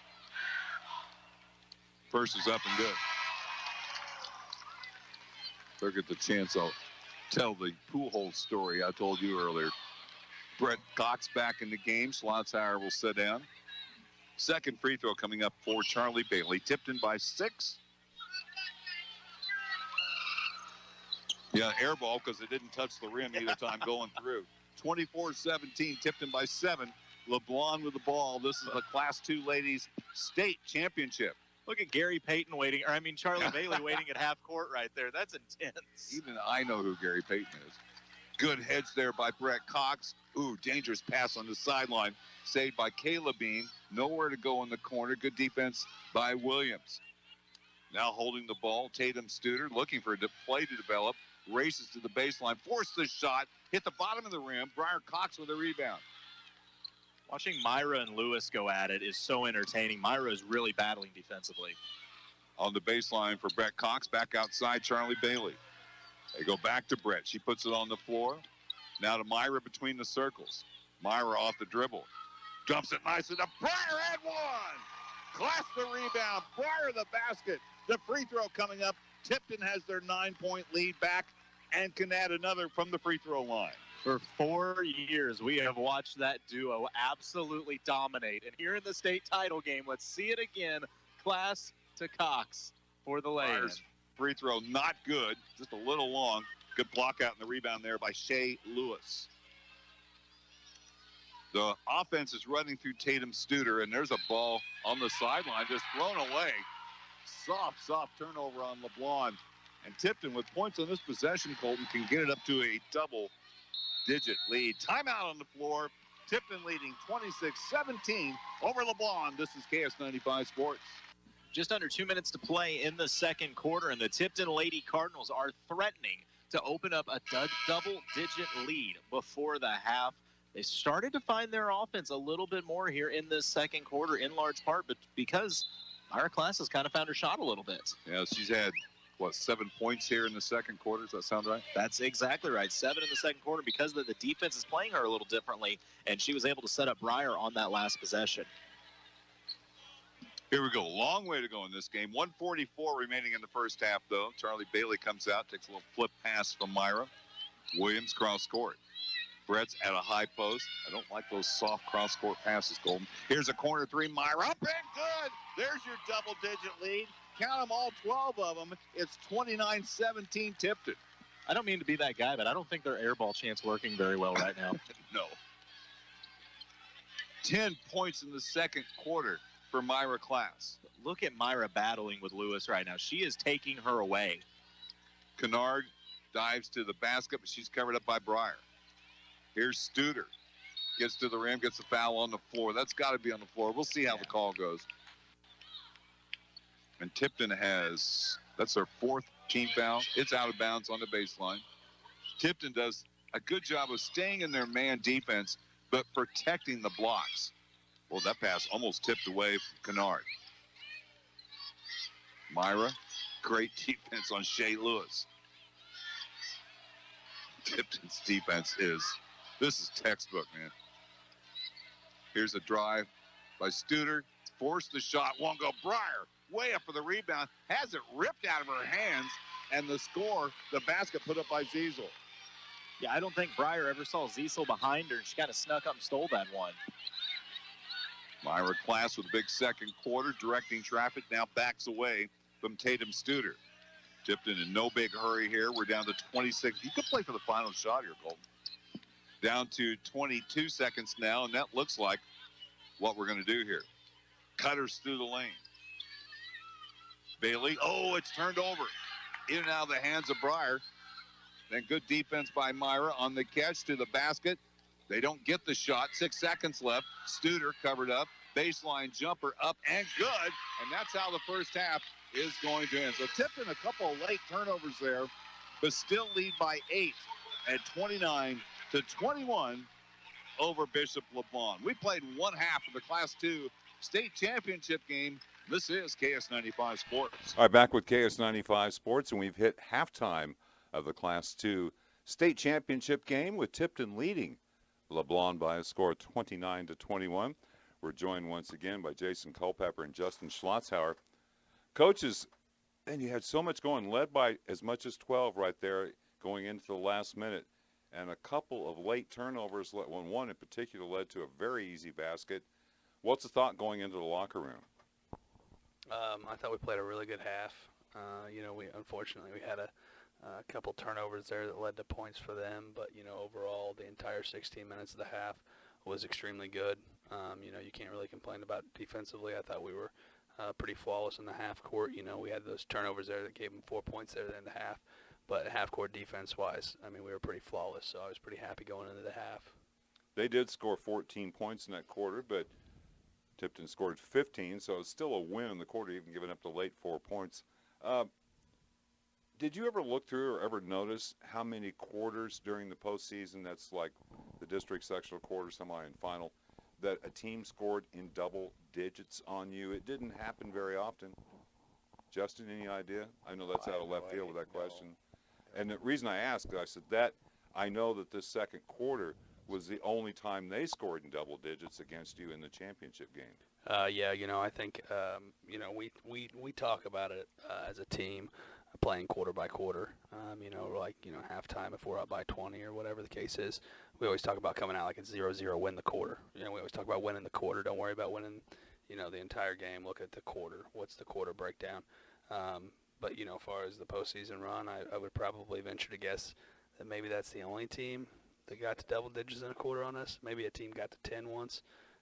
First is up and good. If I get the chance, I'll tell the pool hole story I told you earlier. Brett Cox back in the game. Schlotzhauer will sit down. Second free throw coming up for Charlie Bailey. Tipton by 6. Yeah, air ball because it didn't touch the rim either time going through. 24-17, Tipton by 7. LeBlanc with the ball. This is the Class 2 Ladies State Championship. Look at Gary Payton Charlie Bailey waiting at half court right there. That's intense. Even I know who Gary Payton is. Good hedge there by Brett Cox. Ooh, dangerous pass on the sideline. Saved by Kayla Bean. Nowhere to go in the corner. Good defense by Williams. Now holding the ball, Tatum Studer looking for a play to develop. Races to the baseline. Forced the shot. Hit the bottom of the rim. Briar Cox with a rebound. Watching Myra and Lewis go at it is so entertaining. Myra is really battling defensively. On the baseline for Brett Cox. Back outside, Charlie Bailey. They go back to Brett. She puts it on the floor. Now to Myra between the circles. Myra off the dribble. Dumps it nicely to Briar and one. Class the rebound. Briar the basket. The free throw coming up. Tipton has their 9-point lead back and can add another from the free throw line. For 4 years, we have watched that duo absolutely dominate. And here in the state title game, let's see it again. Class to Cox for the ladies. Briar's free throw not good. Just a little long. Good block out in the rebound there by Shea Lewis. The offense is running through Tatum Studer, and there's a ball on the sideline just thrown away. Soft turnover on LeBlanc. And Tipton, with points on this possession, Colton, can get it up to a double-digit lead. Timeout on the floor. Tipton leading 26-17 over LeBlanc. This is KS95 Sports. Just under 2 minutes to play in the second quarter, and the Tipton Lady Cardinals are threatening to open up a double-digit lead before the half. They started to find their offense a little bit more here in this second quarter, in large part, but because our class has kind of found her shot a little bit. Yeah, she's had, 7 points here in the second quarter? Does that sound right? That's exactly right. 7 in the second quarter because the defense is playing her a little differently, and she was able to set up Briar on that last possession. Here we go. Long way to go in this game. 1:44 remaining in the first half, though. Charlie Bailey comes out, takes a little flip pass from Myra. Williams cross court. Brett's at a high post. I don't like those soft cross court passes, Golden. Here's a corner three. Myra up and good. There's your double-digit lead. Count them all, 12 of them. It's 29-17 Tipton. I don't mean to be that guy, but I don't think their airball chant's working very well right now. No. 10 points in the second quarter for Myra Class. Look at Myra battling with Lewis right now. She is taking her away. Kennard dives to the basket, but she's covered up by Briar. Here's Studer. Gets to the rim, gets the foul on the floor. That's got to be on the floor. We'll see how the call goes. And Tipton that's their fourth team foul. It's out of bounds on the baseline. Tipton does a good job of staying in their man defense, but protecting the blocks. Well, that pass almost tipped away from Kennard. Myra, great defense on Shea Lewis. Tipton's defense this is textbook, man. Here's a drive by Studer. Forced the shot, won't go. Briar, way up for the rebound. Has it ripped out of her hands. And the score, the basket put up by Ziesel. Yeah, I don't think Briar ever saw Ziesel behind her. She kind of snuck up and stole that one. Myra Class with a big second quarter, directing traffic, now backs away from Tatum Studer. Tipton in no big hurry here. We're down to 26. You could play for the final shot here, Colton. Down to 22 seconds now, and that looks like what we're going to do here. Cutters through the lane. Bailey, it's turned over. In and out of the hands of Briar. Then good defense by Myra on the catch to the basket. They don't get the shot. 6 seconds left. Studer covered up. Baseline jumper up and good. And that's how the first half is going to end. So Tipton, a couple of late turnovers there, but still lead by 8 at 29-21 over Bishop LeBlanc. We played one half of the Class 2 state championship game. This is KS95 Sports. All right, back with KS95 Sports, and we've hit halftime of the Class 2 state championship game with Tipton leading LeBlanc by a score of 29-21. We're joined once again by Jason Culpepper and Justin Schlotzhauer. Coaches, and you had so much going, led by as much as 12 right there going into the last minute, and a couple of late turnovers, one in particular led to a very easy basket. What's the thought going into the locker room? I thought we played a really good half. We unfortunately had a couple turnovers there that led to points for them, but overall the entire 16 minutes of the half was extremely good. You can't really complain about defensively. I thought we were pretty flawless in the half court. We had those turnovers there that gave them 4 points there in the half. But half court defense-wise, we were pretty flawless, so I was pretty happy going into the half. They did score 14 points in that quarter, but Tipton scored 15, so it's still a win in the quarter, even giving up the late 4 points. Did you ever look through or ever notice how many quarters during the postseason, that's like the district sectional quarter, semi, and final, that a team scored in double digits on you? It didn't happen very often. Justin, any idea? I know that's out of left field with that question. And the reason I asked, I said that I know that this second quarter was the only time they scored in double digits against you in the championship game. I think, we talk about it as a team, playing quarter by quarter. Halftime if we're up by 20 or whatever the case is. We always talk about coming out like it's 0-0, win the quarter. We always talk about winning the quarter. Don't worry about winning, the entire game. Look at the quarter. What's the quarter breakdown? But, as far as the postseason run, I would probably venture to guess that maybe that's the only team that got to double digits in a quarter on us. Maybe a team got to 10 once.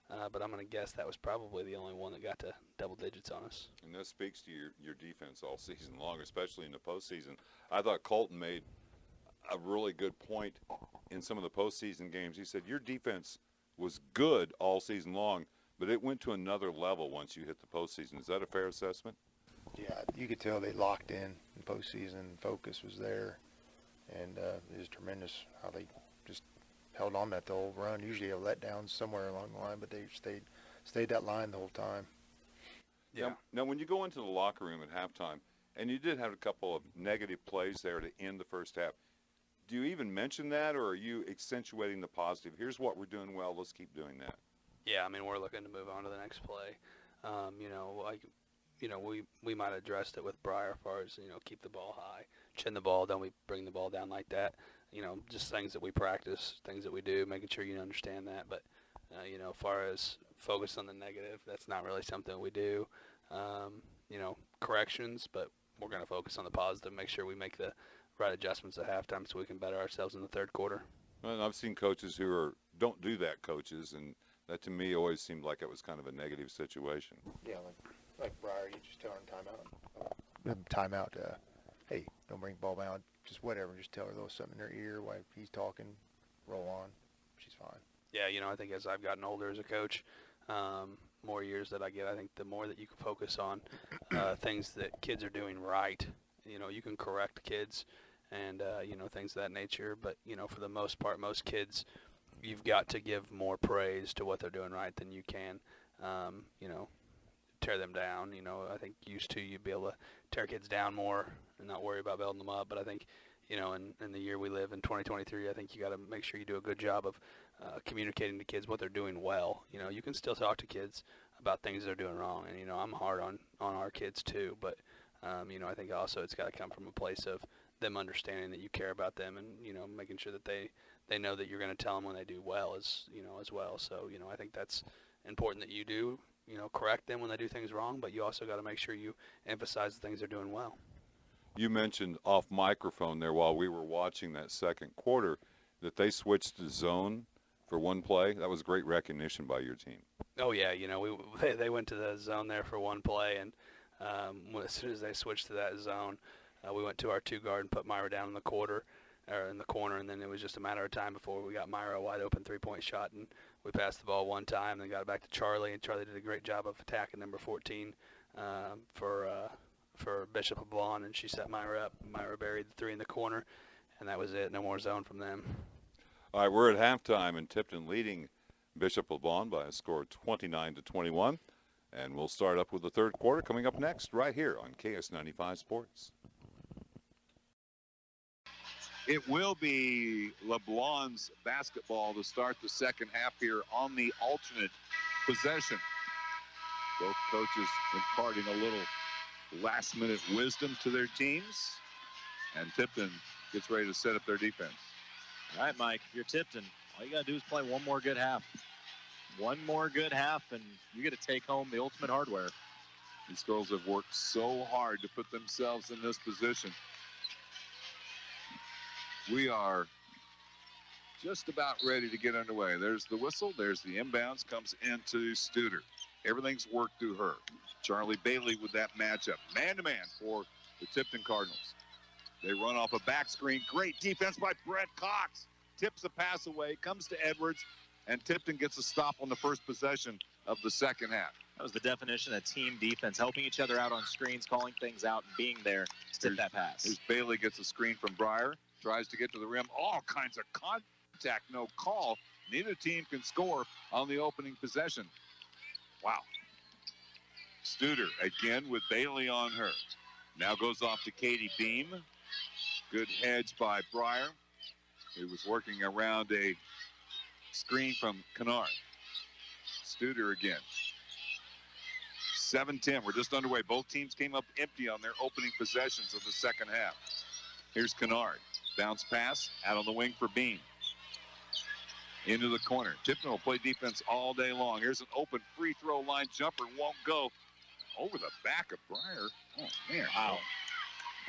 But I'm going to guess that was probably the only one that got to double digits on us. And this speaks to your defense all season long, especially in the postseason. I thought Colton made a really good point in some of the postseason games. He said your defense was good all season long, but it went to another level once you hit the postseason. Is that a fair assessment? Yeah, you could tell they locked in postseason. Focus was there, and it was tremendous how they just held on that the whole run. Usually a letdown somewhere along the line, but they stayed that line the whole time. Yeah. Now, when you go into the locker room at halftime, and you did have a couple of negative plays there to end the first half, do you even mention that, or are you accentuating the positive? Here's what we're doing well. Let's keep doing that. Yeah, we're looking to move on to the next play. We might have addressed it with Breyer as far as, keep the ball high, chin the ball, don't we bring the ball down like that. Just things that we practice, things that we do, making sure you understand that. But, as far as focus on the negative, that's not really something we do. Corrections, but we're going to focus on the positive, make sure we make the right adjustments at halftime so we can better ourselves in the third quarter. Well, I've seen coaches who don't do that, coaches, and that to me always seemed like it was kind of a negative situation. Yeah, like Breyer, you just tell her timeout. Hey, don't bring the ball down. Just whatever. Just tell her a little something in her ear while he's talking. Roll on. She's fine. Yeah, I think as I've gotten older as a coach, more years that I get, I think the more that you can focus on things that kids are doing right. You can correct kids and, things of that nature. But, for the most part, most kids, you've got to give more praise to what they're doing right than you can, tear them down. I think used to you'd be able to tear kids down more and not worry about building them up. But I think, in the year we live in 2023, I think you got to make sure you do a good job of communicating to kids what they're doing well. You can still talk to kids about things they're doing wrong. And, I'm hard on our kids too. But, I think also it's got to come from a place of them understanding that you care about them and, making sure that they know that you're going to tell them when they do well as well. So, I think that's important that you do, correct them when they do things wrong, but you also got to make sure you emphasize the things they're doing well. You mentioned off microphone there while we were watching that second quarter that they switched to zone for one play. That was great recognition by your team. Oh, yeah. They went to the zone there for one play, and as soon as they switched to that zone, we went to our two guard and put Myra down in the corner, and then it was just a matter of time before we got Myra a wide open three-point shot, and we passed the ball one time, then got it back to Charlie, and Charlie did a great job of attacking number 14 for Bishop LeBlanc, and she set Myra up. Myra buried the three in the corner, and that was it. No more zone from them. All right, we're at halftime, and Tipton leading Bishop LeBlanc by a score of 29-21, and we'll start up with the third quarter coming up next right here on KS95 Sports. It will be LeBlanc's basketball to start the second half here on the alternate possession. Both coaches imparting a little last-minute wisdom to their teams, and Tipton gets ready to set up their defense. All right, Mike, you're Tipton. All you got to do is play one more good half. One more good half, and you get to take home the ultimate hardware. These girls have worked so hard to put themselves in this position. We are just about ready to get underway. There's the whistle. There's the inbounds. Comes into Studer. Everything's worked through her. Charlie Bailey with that matchup. Man-to-man for the Tipton Cardinals. They run off a back screen. Great defense by Brett Cox. Tips the pass away. Comes to Edwards. And Tipton gets a stop on the first possession of the second half. That was the definition of team defense, helping each other out on screens, calling things out, and being there to tip that pass. Here's Bailey gets a screen from Breyer. Tries to get to the rim. All kinds of contact, no call. Neither team can score on the opening possession. Wow. Studer again with Bailey on her. Now goes off to Katie Beam. Good hedge by Breyer. He was working around a screen from Kennard. Studer again. 7-10. We're just underway. Both teams came up empty on their opening possessions of the second half. Here's Kennard. Bounce pass out on the wing for Beam. Into the corner. Tipton will play defense all day long. Here's an open free throw line jumper. Won't go. Over the back of Breyer. Oh, man. Wow.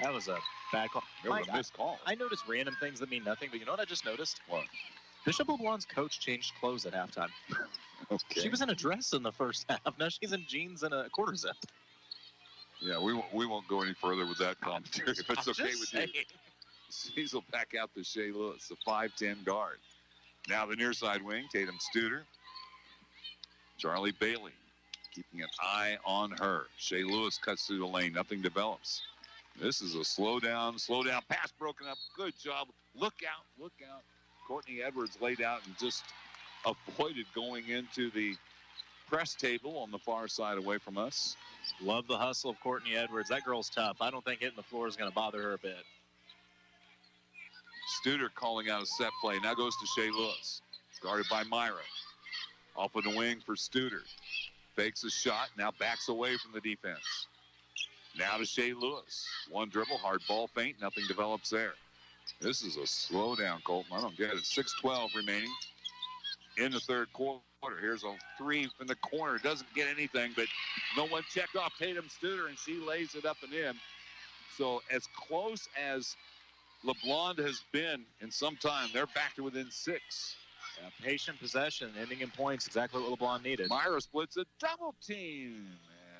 That was a bad call. It was a missed call. I noticed random things that mean nothing, but you know what I just noticed? What? Bishop LeBlanc's coach changed clothes at halftime. Okay. She was in a dress in the first half. Now she's in jeans and a quarter zip. Yeah, we won't go any further with that commentary if it's okay with you. Cecil back out to Shea Lewis, the 5'10 guard. Now the near side wing, Tatum Studer. Charlie Bailey keeping an eye on her. Shea Lewis cuts through the lane. Nothing develops. This is a slow down pass broken up. Good job. Look out. Courtney Edwards laid out and just avoided going into the press table on the far side away from us. Love the hustle of Courtney Edwards. That girl's tough. I don't think hitting the floor is going to bother her a bit. Studer calling out a set play. Now goes to Shea Lewis. Guarded by Myra. Off of the wing for Studer. Fakes a shot. Now backs away from the defense. Now to Shea Lewis. One dribble. Hard ball feint. Nothing develops there. This is a slow down, Colton. I don't get it. 6:12 remaining in the third quarter. Here's a three in the corner. Doesn't get anything, but no one checked off Tatum Studer, and she lays it up and in. So as close as LeBlanc has been in some time, they're back to within 6. Yeah, patient possession, ending in points, exactly what LeBlanc needed. Myra splits a double team,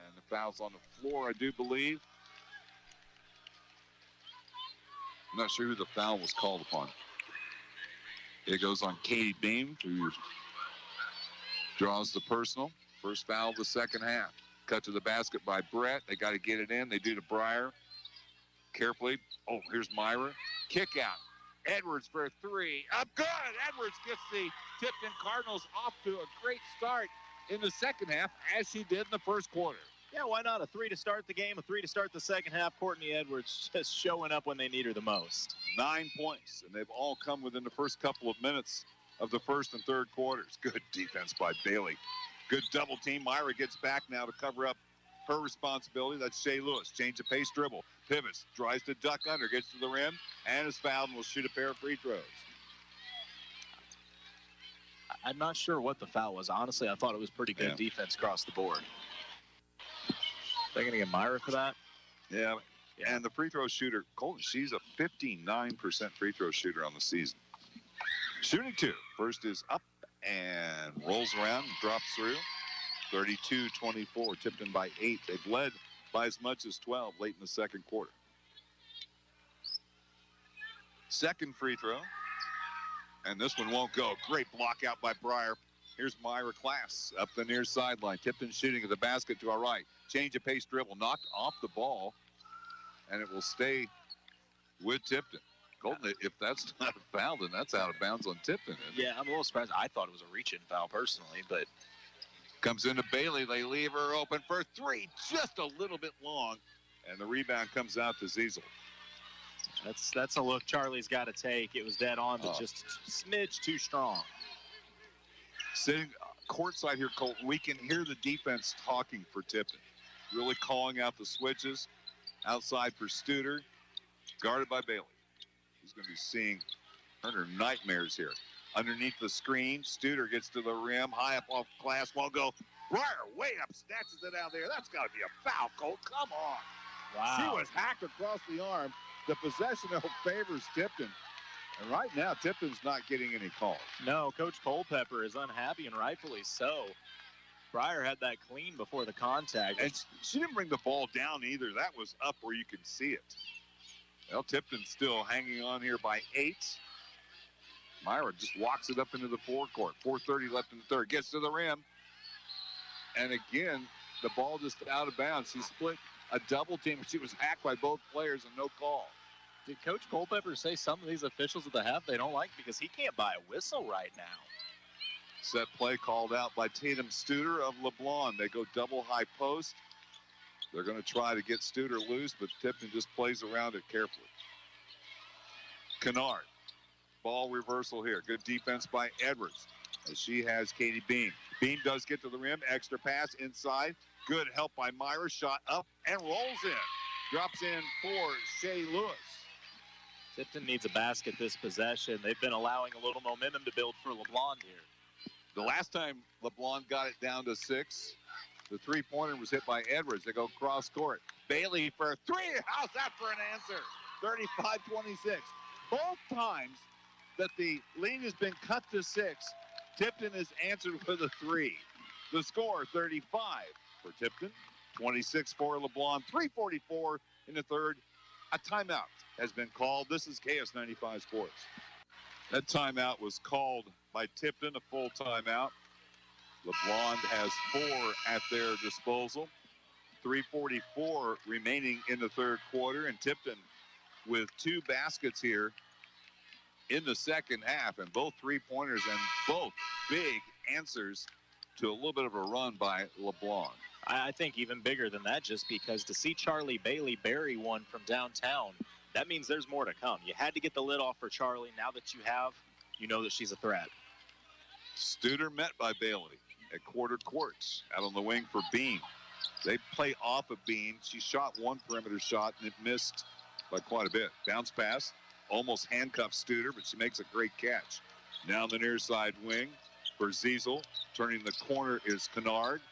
and the foul's on the floor, I do believe. I'm not sure who the foul was called upon. It goes on Katie Beam, who draws the personal. First foul of the second half. Cut to the basket by Brett. They got to get it in. They do to Breyer. Carefully. Oh, here's Myra. Kick out. Edwards for a three. Up good. Edwards gets the Tipton Cardinals off to a great start in the second half, as she did in the first quarter. Yeah, why not? A 3 to start the game, a 3 to start the second half. Courtney Edwards just showing up when they need her the most. 9 points, and they've all come within the first couple of minutes of the first and third quarters. Good defense by Bailey. Good double team. Myra gets back now to cover up her responsibility. That's Shea Lewis. Change of pace dribble. Pivots. Tries to duck under. Gets to the rim and is fouled and will shoot a pair of free throws. I'm not sure what the foul was. Honestly, I thought it was pretty good defense across the board. They're going to get Myra for that? Yeah. And the free throw shooter, Colton, she's a 59% free throw shooter on the season. Shooting 2. First is up and rolls around and drops through. 32-24. Tipton by 8. They've led by as much as 12 late in the second quarter. Second free throw. And this one won't go. Great block out by Breyer. Here's Myra Class up the near sideline. Tipton shooting at the basket to our right. Change of pace dribble. Knocked off the ball. And it will stay with Tipton. Colton, if that's not a foul, then that's out of bounds on Tipton. Yeah, I'm a little surprised. I thought it was a reach-in foul personally, but comes into Bailey. They leave her open for 3. Just a little bit long. And the rebound comes out to Ziesel. That's a look Charlie's got to take. It was dead on, but just a smidge too strong. Sitting courtside here, Colton, we can hear the defense talking for Tipton. Really calling out the switches. Outside for Studer. Guarded by Bailey. He's going to be seeing her nightmares here. Underneath the screen, Studer gets to the rim. High up off glass, won't go. Breyer way up, snatches it out there. That's got to be a foul, Colt. Come on. Wow. She was hacked across the arm. The possession favors Tipton. And right now, Tipton's not getting any calls. No, Coach Culpepper is unhappy, and rightfully so. Breyer had that clean before the contact. And she didn't bring the ball down either. That was up where you can see it. Well, Tipton's still hanging on here by 8. Myra just walks it up into the forecourt. 4:30 left in the third. Gets to the rim. And again, the ball just out of bounds. She split a double team. She was hacked by both players and no call. Did Coach Culpepper say some of these officials at the half they don't like because he can't buy a whistle right now? Set play called out by Tatum Studer of LeBlanc. They go double high post. They're going to try to get Studer loose, but Tipton just plays around it carefully. Kennard. Ball reversal here. Good defense by Edwards as she has Katie Beam. Beam does get to the rim. Extra pass inside. Good help by Myra. Shot up and rolls in. Drops in for Shea Lewis. Tipton needs a basket this possession. They've been allowing a little momentum to build for LeBlanc here. The last time LeBlanc got it down to 6, the three-pointer was hit by Edwards. They go cross court. Bailey for 3. How's that for an answer? 35-26. Both times that the lead has been cut to 6, Tipton has answered with a 3. The score, 35 for Tipton, 26 for LeBlanc, 3:44 in the third. A timeout has been called. This is KS95 Sports. That timeout was called by Tipton, a full timeout. LeBlanc has 4 at their disposal. 3:44 remaining in the third quarter, and Tipton with 2 baskets here in the second half, and both three-pointers and both big answers to a little bit of a run by LeBlanc. I think even bigger than that, just because to see Charlie Bailey bury one from downtown, that means there's more to come. You had to get the lid off for Charlie. Now that you have, you know that she's a threat. Studer met by Bailey at quarter courts out on the wing for Beam. They play off of Beam. She shot one perimeter shot, and it missed by quite a bit. Bounce pass, almost handcuffed Studer, but she makes a great catch. Now the near side wing for Ziesel. Turning the corner is Kennard.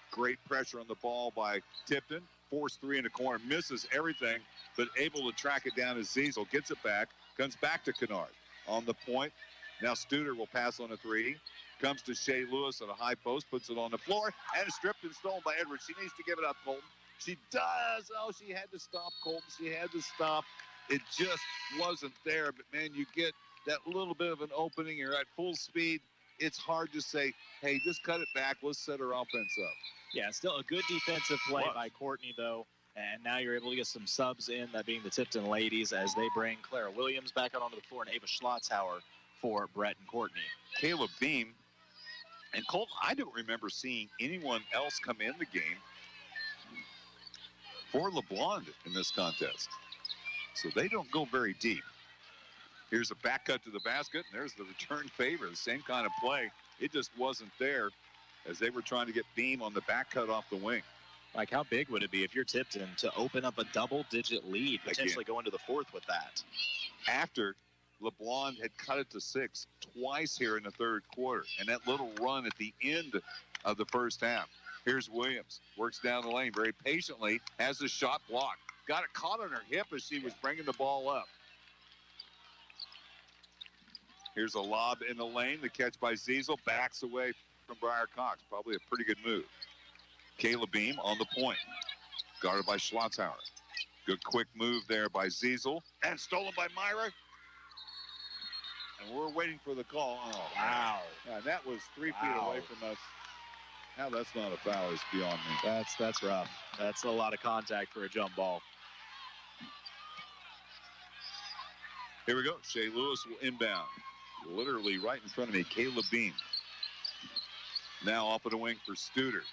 Great pressure on the ball by Tipton. Forced 3 in the corner, misses everything, but able to track it down as Ziesel. Gets it back, comes back to Kennard. On the point, now Studer will pass on a 3. Comes to Shea Lewis at a high post, puts it on the floor, and it's stripped and stolen by Edwards. She needs to give it up, Colton. She does. Oh, she had to stop, Colton. She had to stop. It just wasn't there, but, man, you get that little bit of an opening. You're at full speed. It's hard to say, hey, just cut it back. Let's set her offense up. Yeah, still a good defensive play by Courtney, though. And now you're able to get some subs in, that being the Tipton ladies, as they bring Clara Williams back out onto the floor and Ava Schlotzhauer for Brett and Courtney. Caleb Beam and Colton, I don't remember seeing anyone else come in the game for LeBlanc in this contest. So they don't go very deep. Here's a back cut to the basket, and there's the return favor, the same kind of play. It just wasn't there as they were trying to get Beam on the back cut off the wing. Like, how big would it be if you're Tipton to open up a double-digit lead, potentially go into the fourth with that? After LeBlanc had cut it to 6 twice here in the third quarter, and that little run at the end of the first half. Here's Williams, works down the lane very patiently, has the shot blocked. Got it caught on her hip as she was bringing the ball up. Here's a lob in the lane. The catch by Ziesel backs away from Briar Cox. Probably a pretty good move. Caleb Beam on the point. Guarded by Schlotzhauer. Good quick move there by Ziesel. And stolen by Myra. And we're waiting for the call. Oh, wow. Yeah, that was 3 feet away from us. How that's not a foul is beyond me. That's rough. That's a lot of contact for a jump ball. Here we go. Shea Lewis will inbound. Literally right in front of me, Caleb Beam. Now off of the wing for Studer.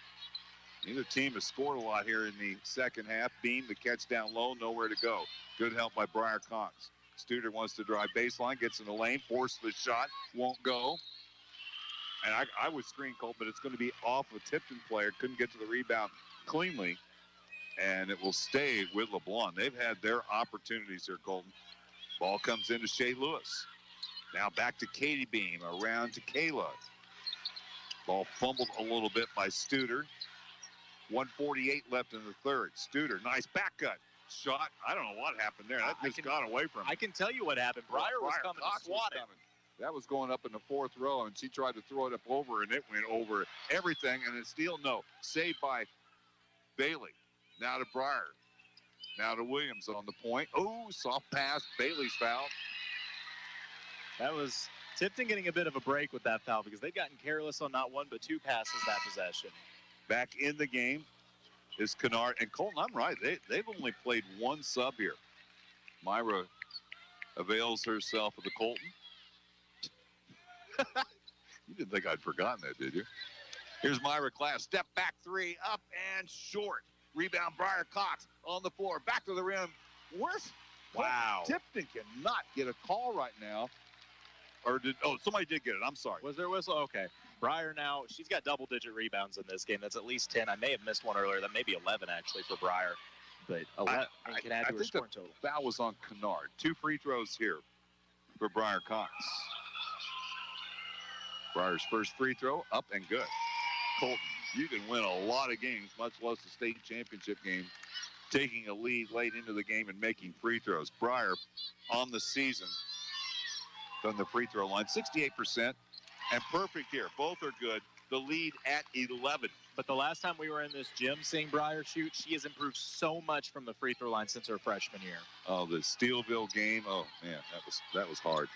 Neither team has scored a lot here in the second half. Beam, the catch down low, nowhere to go. Good help by Briar Cox. Studer wants to drive baseline, gets in the lane, forces the shot, won't go. And I would screen Colt, but it's going to be off a Tipton player. Couldn't get to the rebound cleanly. And it will stay with LeBlanc. They've had their opportunities here, Colton. Ball comes into Shea Lewis. Now back to Katie Beam, around to Kayla. Ball fumbled a little bit by Studer. 1:48 left in the third. Studer, nice back cut. shot. I don't know what happened there. That just got away from him. I can tell you what happened. Breyer was coming Cox to swat was it. coming. That was going up in the fourth row, and she tried to throw it up over, and it went over everything, and it's still no. Saved by Bailey. Now to Breyer. Now to Williams on the point. Oh, soft pass. Bailey's foul. That was Tipton getting a bit of a break with that foul because they've gotten careless on not one but two passes that possession. Back in the game is Kennard. And Colton, I'm right. They've only played one sub here. Myra avails herself of the Colton. You didn't think I'd forgotten that, did you? Here's Myra Class. Step back three, up and short. Rebound, Briar Cox on the floor. Back to the rim. Worse. Wow. Tipton cannot get a call right now. Somebody did get it. I'm sorry. Was there a whistle? Okay. Breyer now, she's got double-digit rebounds in this game. That's at least 10. I may have missed one earlier. That may be 11, actually, for Breyer. But 11 can add to her scoring total. Foul was on Kennard. 2 free throws here for Briar Cox. Breyer's first free throw, up and good. Colton, you can win a lot of games, much less a state championship game, taking a lead late into the game and making free throws. Breyer on the season from the free throw line, 68%, and perfect here. Both are good. The lead at 11. But the last time we were in this gym seeing Breyer shoot, she has improved so much from the free throw line since her freshman year. Oh, the Steelville game. Oh, man, that was hard.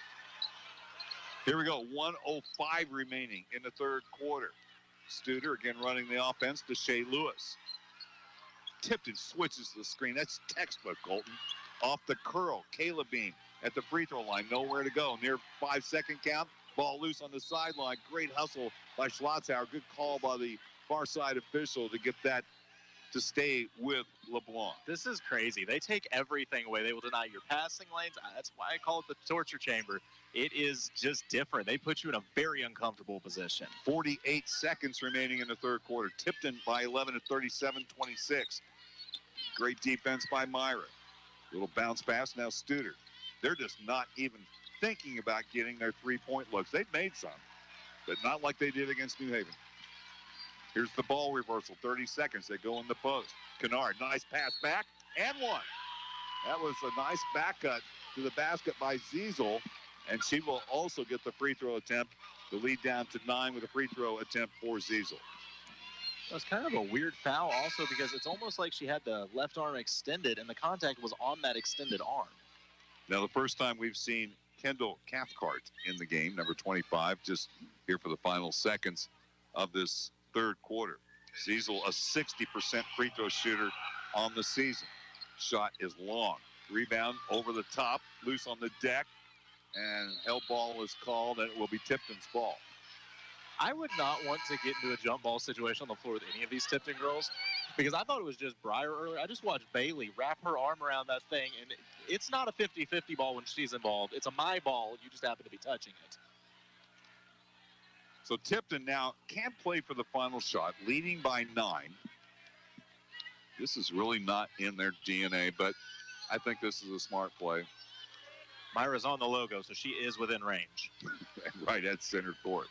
Here we go. 1:05 remaining in the third quarter. Studer again running the offense to Shea Lewis. Tipton switches the screen. That's textbook, Colton. Off the curl. Kayla Beam at the free throw line. Nowhere to go. Near 5-second count. Ball loose on the sideline. Great hustle by Schlotzhauer. Good call by the far side official to get that to stay with LeBlanc. This is crazy. They take everything away. They will deny your passing lanes. That's why I call it the torture chamber. It is just different. They put you in a very uncomfortable position. 48 seconds remaining in the third quarter. Tipton by 11 at 37-26. Great defense by Myra. Little bounce pass. Now Studer. They're just not even thinking about getting their three-point looks. They've made some, but not like they did against New Haven. Here's the ball reversal. 30 seconds. They go in the post. Kennard, nice pass back, and one. That was a nice back cut to the basket by Ziesel, and she will also get the free throw attempt. The lead down to 9 with a free throw attempt for Ziesel. It was kind of a weird foul also because it's almost like she had the left arm extended, and the contact was on that extended arm. Now, the first time we've seen Kendall Cathcart in the game, number 25, just here for the final seconds of this third quarter. Ziesel, a 60% free throw shooter on the season. Shot is long. Rebound over the top, loose on the deck, and held ball is called, and it will be Tipton's ball. I would not want to get into a jump ball situation on the floor with any of these Tipton girls because I thought it was just Breyer earlier. I just watched Bailey wrap her arm around that thing, and it's not a 50-50 ball when she's involved. It's a my ball. You just happen to be touching it. So Tipton now can't play for the final shot, leading by 9. This is really not in their DNA, but I think this is a smart play. Myra's on the logo, so she is within range. Right at center court.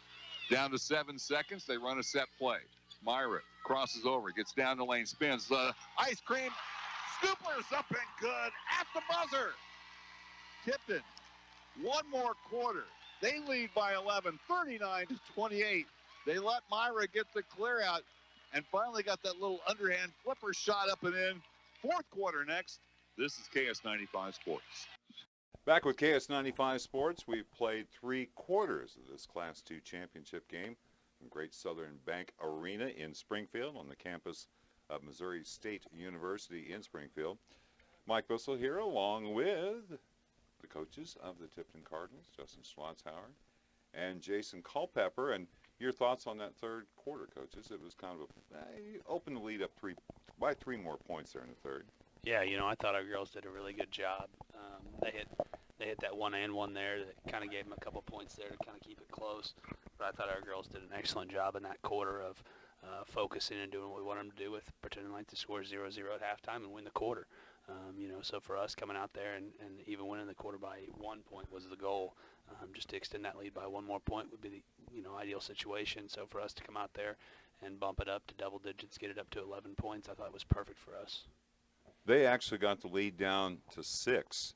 Down to 7 seconds. They run a set play. Myra crosses over, gets down the lane, spins. The ice cream scoopers up and good at the buzzer. Tipton, one more quarter. They lead by 11, 39-28. They let Myra get the clear out and finally got that little underhand flipper shot up and in. Fourth quarter next. This is KS95 Sports. Back with KS95 Sports, we've played 3 quarters of this Class 2 championship game from Great Southern Bank Arena in Springfield on the campus of Missouri State University in Springfield. Mike Bissell here along with the coaches of the Tipton Cardinals, Justin Schlotzhauer and Jason Culpepper. And your thoughts on that third quarter, coaches? It was kind of open the lead up 3 more points there in the third. Yeah, I thought our girls did a really good job. They hit that one and one there that kind of gave them a couple points there to kind of keep it close. But I thought our girls did an excellent job in that quarter of focusing and doing what we want them to do with pretending like to score 0-0 at halftime and win the quarter. So for us coming out there and even winning the quarter by 1 point was the goal. Just to extend that lead by 1 more point would be the ideal situation. So for us to come out there and bump it up to double digits, get it up to 11 points, I thought it was perfect for us. They actually got the lead down to 6,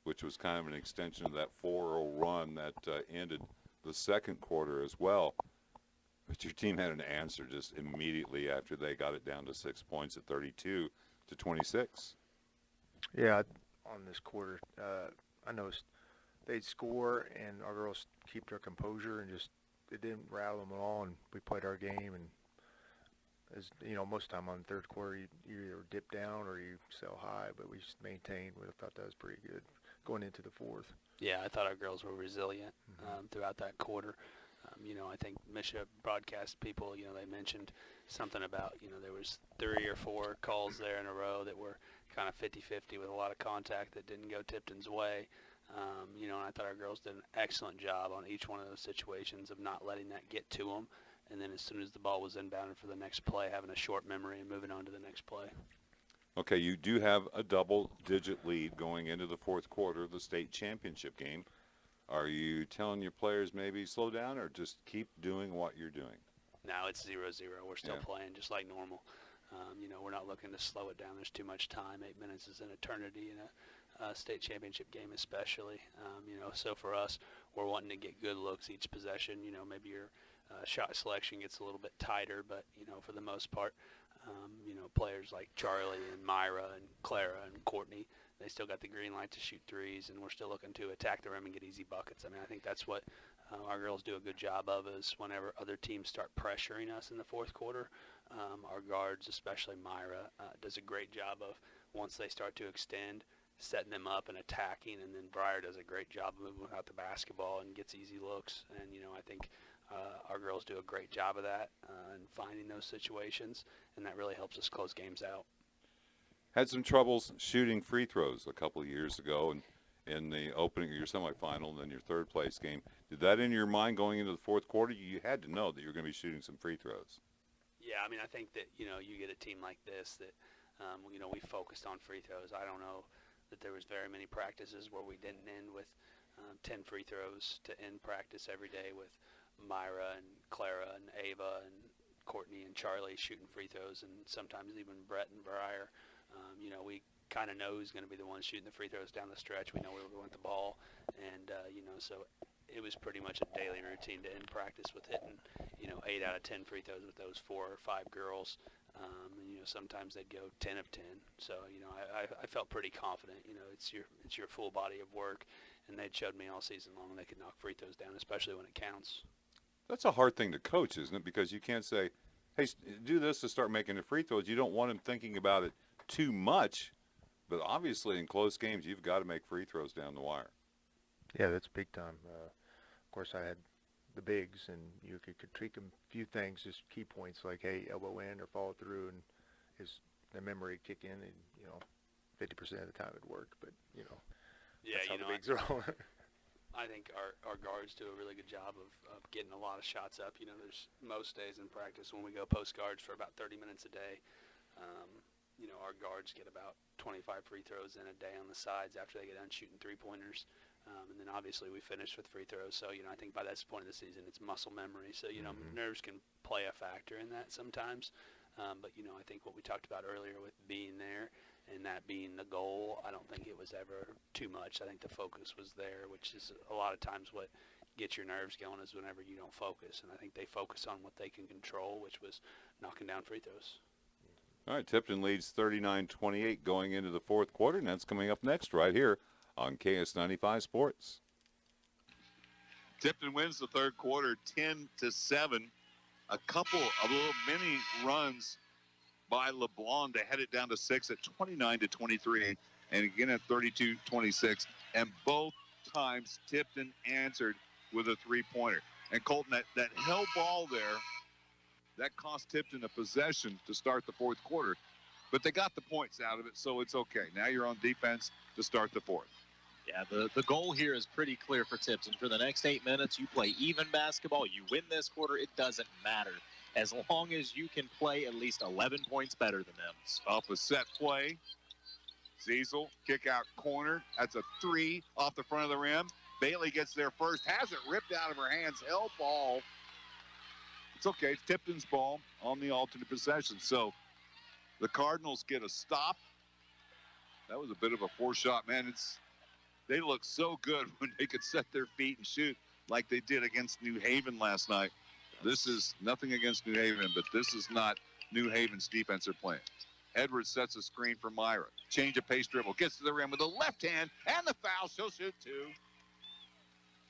which was kind of an extension of that 4-0 run that ended the second quarter as well. But your team had an answer just immediately after they got it down to 6 points at 32-26. Yeah, on this quarter, I noticed they'd score and our girls keep their composure and just it didn't rattle them at all, and we played our game. And as you know, most of the time on the third quarter, you either dip down or you sell high, but we just maintained. We thought that was pretty good going into the fourth. Yeah, I thought our girls were resilient throughout that quarter. I think Misha broadcast people, they mentioned something about, there was 3 or 4 calls there in a row that were kind of 50-50 with a lot of contact that didn't go Tipton's way. And I thought our girls did an excellent job on each one of those situations of not letting that get to them. And then as soon as the ball was inbounded for the next play, having a short memory and moving on to the next play. Okay, you do have a double-digit lead going into the fourth quarter of the state championship game. Are you telling your players maybe slow down or just keep doing what you're doing? Now it's 0-0. We're still playing just like normal. We're not looking to slow it down. There's too much time. 8 minutes is an eternity in a state championship game especially. So for us, we're wanting to get good looks each possession. Maybe your shot selection gets a little bit tighter, but, for the most part, players like Charlie and Myra and Clara and Courtney, they still got the green light to shoot threes, and we're still looking to attack the rim and get easy buckets. I think that's what our girls do a good job of is whenever other teams start pressuring us in the fourth quarter, our guards, especially Myra, does a great job of once they start to extend, setting them up and attacking, and then Breyer does a great job of moving without the basketball and gets easy looks. And, I think our girls do a great job of that and finding those situations, and that really helps us close games out. Had some troubles shooting free throws a couple of years ago and in the opening of your semifinal and then your third place game. Did that in your mind going into the fourth quarter? You had to know that you're going to be shooting some free throws. Yeah, I think that, you get a team like this that, we focused on free throws. I don't know that there was very many practices where we didn't end with 10 free throws to end practice every day with Myra and Clara and Ava and Courtney and Charlie shooting free throws, and sometimes even Brett and Breyer. We kind of know who's going to be the one shooting the free throws down the stretch. We know where we're going with the ball, and so it was pretty much a daily routine to end practice with hitting 8 out of 10 free throws with those 4 or 5 girls. Sometimes they'd go 10 of 10. So I felt pretty confident. It's your full body of work, and they'd showed me all season long they could knock free throws down, especially when it counts. That's a hard thing to coach, isn't it? Because you can't say, hey, do this to start making the free throws. You don't want them thinking about it too much, but obviously in close games you've got to make free throws down the wire. Yeah, that's big time. Of course, I had the bigs, and you could critique them a few things, just key points like, hey, elbow in or follow through, and the memory kick in, and 50% of the time it worked. But yeah, that's how the bigs are all. I think our guards do a really good job of getting a lot of shots up. There's most days in practice when we go post guards for about 30 minutes a day. Our guards get about 25 free throws in a day on the sides after they get done shooting three-pointers. And then obviously we finish with free throws. So, I think by this point of the season, it's muscle memory. So, nerves can play a factor in that sometimes. But, I think what we talked about earlier with being there and that being the goal, I don't think it was ever too much. I think the focus was there, which is a lot of times what gets your nerves going is whenever you don't focus. And I think they focus on what they can control, which was knocking down free throws. All right, Tipton leads 39-28 going into the fourth quarter, and that's coming up next right here on KS95 Sports. Tipton wins the third quarter 10-7. A couple of little mini runs by LeBlanc to head it down to 6 at 29-23, and again at 32-26. And both times Tipton answered with a three-pointer. And Colton, that held ball there, that cost Tipton a possession to start the fourth quarter. But they got the points out of it, so it's okay. Now you're on defense to start the fourth. Yeah, the goal here is pretty clear for Tipton. For the next 8 minutes, you play even basketball. You win this quarter, it doesn't matter. As long as you can play at least 11 points better than them. Off a set play, Ziesel, kick out corner. That's a 3 off the front of the rim. Bailey gets there first, has it ripped out of her hands, held ball. It's okay, it's Tipton's ball on the alternate possession. So the Cardinals get a stop That was a bit of a foreshot, man. They look so good when they could set their feet and shoot like they did against New Haven last night. This is nothing against New Haven, but this is not New Haven's defense they're playing. Edwards sets a screen for Myra. Change of pace dribble. Gets to the rim with the left hand and the foul. She'll shoot two.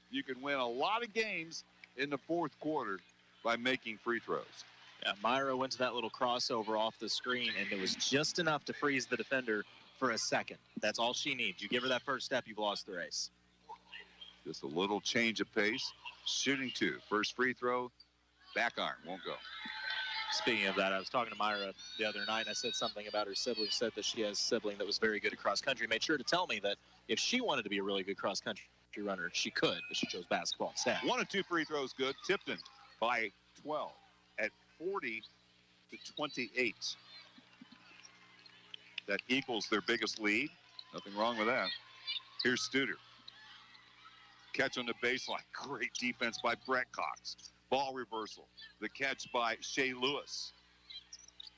You can win a lot of games in the fourth quarter by making free throws. Yeah, Myra went to that little crossover off the screen, and it was just enough to freeze the defender for a second. That's all she needs. You give her that first step, you've lost the race. Just a little change of pace. Shooting two. First free throw. Back iron. Won't go. Speaking of that, I was talking to Myra the other night, and I said something about her sibling. Said that she has a sibling that was very good at cross country. Made sure to tell me that if she wanted to be a really good cross country runner, she could, but she chose basketball instead. 1 of 2 free throws good. Tipton by 12 at 40-28. That equals their biggest lead. Nothing wrong with that. Here's Studer. Catch on the baseline. Great defense by Brett Cox. Ball reversal. The catch by Shea Lewis.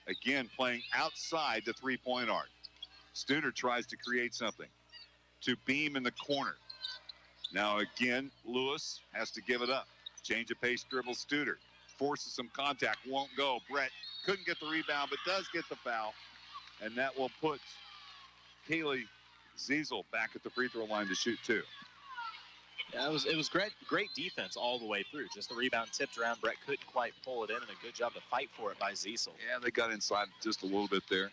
Again, playing outside the three-point arc. Studer tries to create something. To Beam in the corner. Now again, Lewis has to give it up. Change of pace dribble. Studer forces some contact. Won't go. Brett couldn't get the rebound, but does get the foul. And that will put Kaylee Ziesel back at the free throw line to shoot two. Yeah, it was great defense all the way through. Just the rebound tipped around. Brett couldn't quite pull it in, and a good job to fight for it by Ziesel. Yeah, they got inside just a little bit there.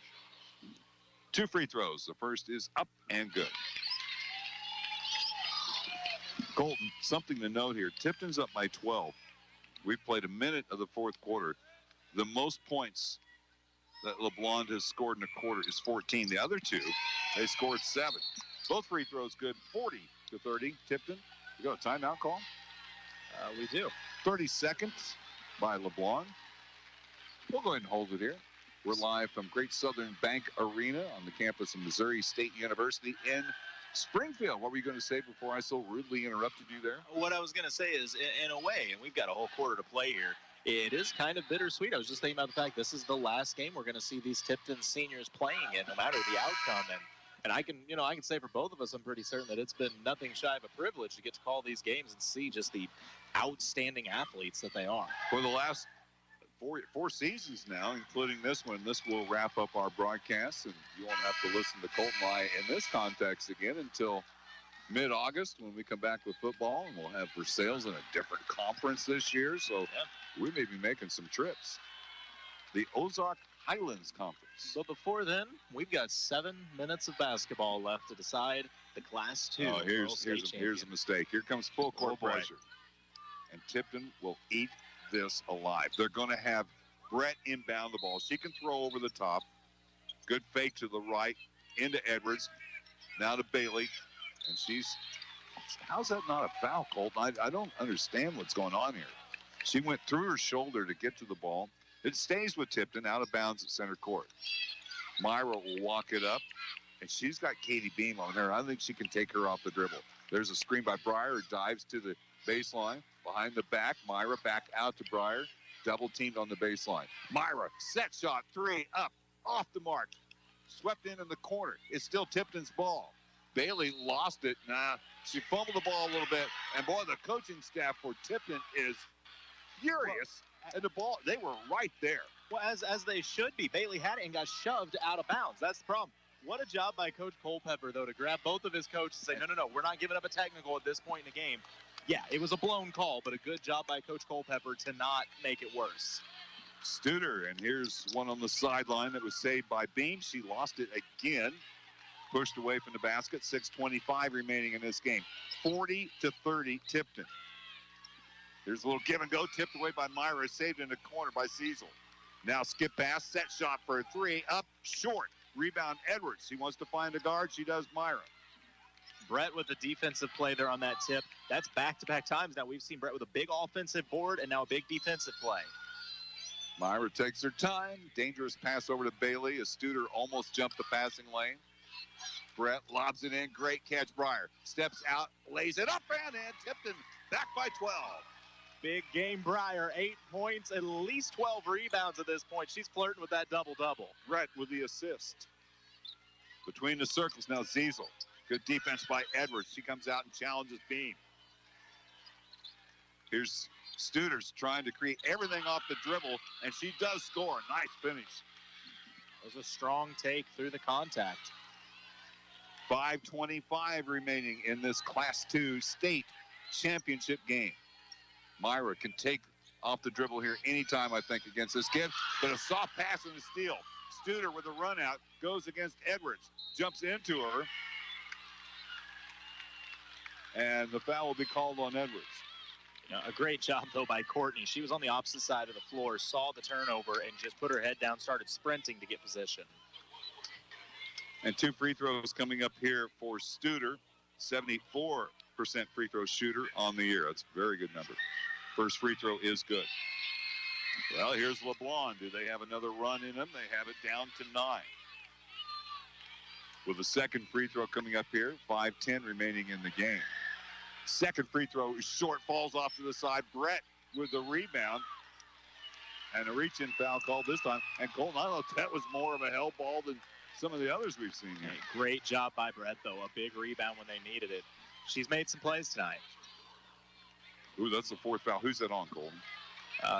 2 free throws. The first is up and good. Colton, something to note here. Tipton's up by 12. We've played a minute of the fourth quarter. The most points that LeBlanc has scored in a quarter is 14. The other two, they scored 7. Both free throws good. 40-30. Tipton. You got a timeout call? We do. 30 seconds by LeBlanc. We'll go ahead and hold it here. We're live from Great Southern Bank Arena on the campus of Missouri State University in Springfield. What were you going to say before I so rudely interrupted you there? What I was going to say is, in a way, and we've got a whole quarter to play here, it is kind of bittersweet. I was just thinking about the fact this is the last game we're going to see these Tipton seniors playing in, no matter the outcome. And I can say for both of us, I'm pretty certain that it's been nothing shy of a privilege to get to call these games and see just the outstanding athletes that they are. For the last four seasons now, including this one, this will wrap up our broadcast, and you won't have to listen to Colton and I in this context again until mid-August when we come back with football, and we'll have Versailles in a different conference this year, so we may be making some trips. The Ozark Highlands Conference. So before then, we've got 7 minutes of basketball left to decide the Class 2. Oh, here's a mistake. Here comes full court pressure. And Tipton will eat this alive. They're going to have Brett inbound the ball. She can throw over the top. Good fake to the right into Edwards. Now to Bailey. And how's that not a foul, Colt? I don't understand what's going on here. She went through her shoulder to get to the ball. It stays with Tipton, out of bounds at center court. Myra will walk it up, and she's got Katie Beam on her. I think she can take her off the dribble. There's a screen by Breyer, who dives to the baseline. Behind the back, Myra back out to Breyer. Double teamed on the baseline. Myra, set shot, 3, up, off the mark. Swept in the corner. It's still Tipton's ball. Bailey lost it. She fumbled the ball a little bit. And boy, the coaching staff for Tipton is furious. And the ball, they were right there. Well, as they should be. Bailey had it and got shoved out of bounds. That's the problem. What a job by Coach Culpepper, though, to grab both of his coaches and say, no, we're not giving up a technical at this point in the game. Yeah, it was a blown call, but a good job by Coach Culpepper to not make it worse. Studer, and here's one on the sideline that was saved by Beam. She lost it again. Pushed away from the basket. 6:25 remaining in this game. 40-30 Tipton. There's a little give and go. Tipped away by Myra. Saved in the corner by Ziesel. Now skip pass. Set shot for a 3. Up short. Rebound Edwards. He wants to find a guard. She does Myra. Brett with the defensive play there on that tip. That's back-to-back times now. We've seen Brett with a big offensive board and now a big defensive play. Myra takes her time. Dangerous pass over to Bailey. A Studer almost jumped the passing lane. Brett lobs it in. Great catch. Breyer steps out, lays it up and in. Tipton back by 12. Big game, Breyer. 8 points, at least 12 rebounds at this point. She's flirting with that double-double. Brett with the assist. Between the circles now, Ziesel. Good defense by Edwards. She comes out and challenges Beam. Here's Studers trying to create everything off the dribble, and she does score. Nice finish. It was a strong take through the contact. 5:25 remaining in this Class 2 state championship game. Myra can take off the dribble here anytime, I think, against this kid. But a soft pass and a steal. Studer with a run out goes against Edwards. Jumps into her. And the foul will be called on Edwards. A great job, though, by Courtney. She was on the opposite side of the floor, saw the turnover, and just put her head down, started sprinting to get position. And 2 free throws coming up here for Studer. 74% free throw shooter on the year. That's a very good number. First free throw is good. Well, here's LeBlanc. Do they have another run in them? They have it down to 9. With a second free throw coming up here. 5:10 remaining in the game. Second free throw is short, falls off to the side. Brett with the rebound. And a reach-in foul called this time. And Colton, I don't know if that was more of a hell ball than some of the others we've seen here. Hey, great job by Brett, though. A big rebound when they needed it. She's made some plays tonight. Ooh, that's the 4th foul. Who's that on, Colton?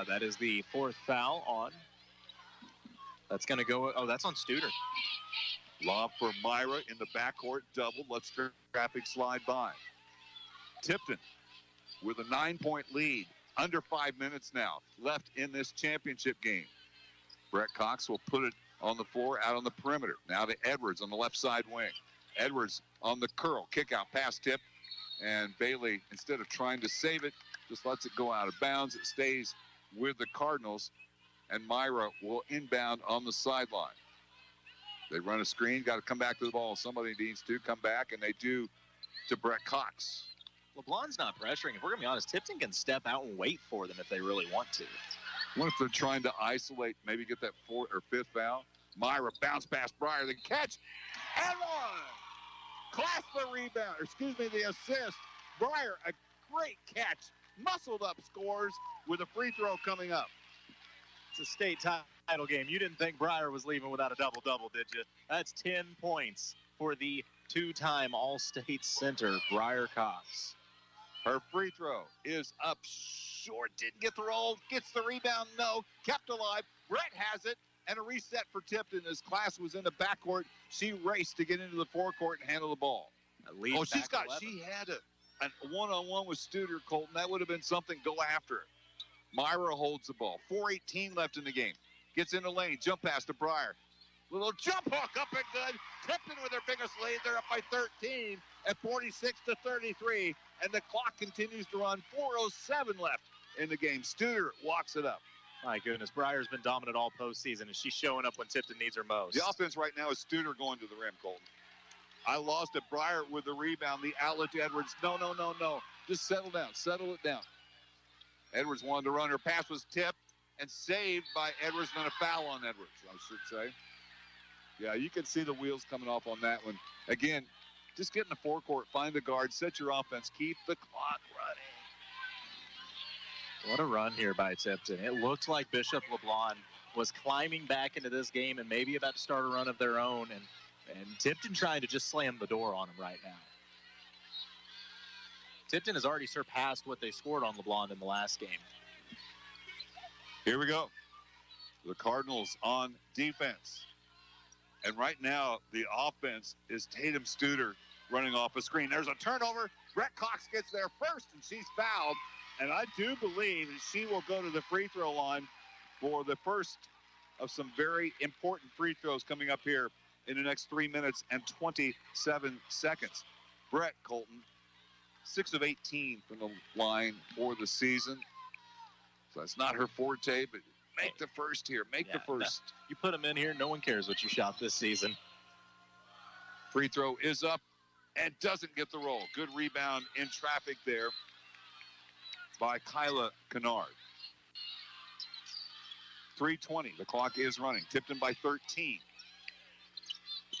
That is the 4th foul on. That's going to go. Oh, that's on Studer. Lob for Myra in the backcourt. Double. Let's traffic slide by. Tipton with a 9-point lead. Under 5 minutes now left in this championship game. Brett Cox will put it on the floor out on the perimeter. Now to Edwards on the left side wing. Edwards on the curl. Kick out pass tip. And Bailey, instead of trying to save it, just lets it go out of bounds. It stays with the Cardinals. And Myra will inbound on the sideline. They run a screen. Got to come back to the ball. Somebody needs to come back, and they do to Brett Cox. LeBlanc's not pressuring. If we're going to be honest, Tipton can step out and wait for them if they really want to. What if they're trying to isolate, maybe get that 4th or 5th foul? Myra bounce past Breyer, the catch, and one! Class the rebound, the assist. Breyer, a great catch, muscled up, scores with a free throw coming up. It's a state title game. You didn't think Breyer was leaving without a double-double, did you? That's 10 points for the 2-time All-State center, Breyer Cox. Her free throw is up short. Didn't get the roll. Gets the rebound. No. Kept alive. Brett has it. And a reset for Tipton. As Class was in the backcourt, she raced to get into the forecourt and handle the ball. She had a one-on-one with Studer, Colton. That would have been something. Go after it. Myra holds the ball. 4:18 left in the game. Gets in the lane. Jump pass to Breyer. Little jump hook up and good. Tipton with their biggest lead. They're up by 13 at 46-33. And the clock continues to run. 4:07 left in the game. Studer walks it up. My goodness, Breyer's been dominant all postseason, and she's showing up when Tipton needs her most. The offense right now is Studer going to the rim, Colton. I lost it. Breyer with the rebound. The outlet to Edwards. No. Just settle down. Settle it down. Edwards wanted to run. Her pass was tipped and saved by Edwards, and then a foul on Edwards, I should say. Yeah, you can see the wheels coming off on that one. Again, just get in the forecourt, find the guard, set your offense, keep the clock running. What a run here by Tipton. It looked like Bishop LeBlanc was climbing back into this game and maybe about to start a run of their own, and Tipton trying to just slam the door on them right now. Tipton has already surpassed what they scored on LeBlanc in the last game. Here we go. The Cardinals on defense. And right now, the offense is Tatum Studer running off a screen. There's a turnover. Brett Cox gets there first, and she's fouled. And I do believe that she will go to the free throw line for the first of some very important free throws coming up here in the next 3 minutes and 27 seconds. Brett, Colton, 6 of 18 from the line for the season. So that's not her forte, but make the first here. Make the first. No. You put them in here, no one cares what you shot this season. Free throw is up and doesn't get the roll. Good rebound in traffic there by Kyla Kennard. 3:20. The clock is running. Tipton by 13.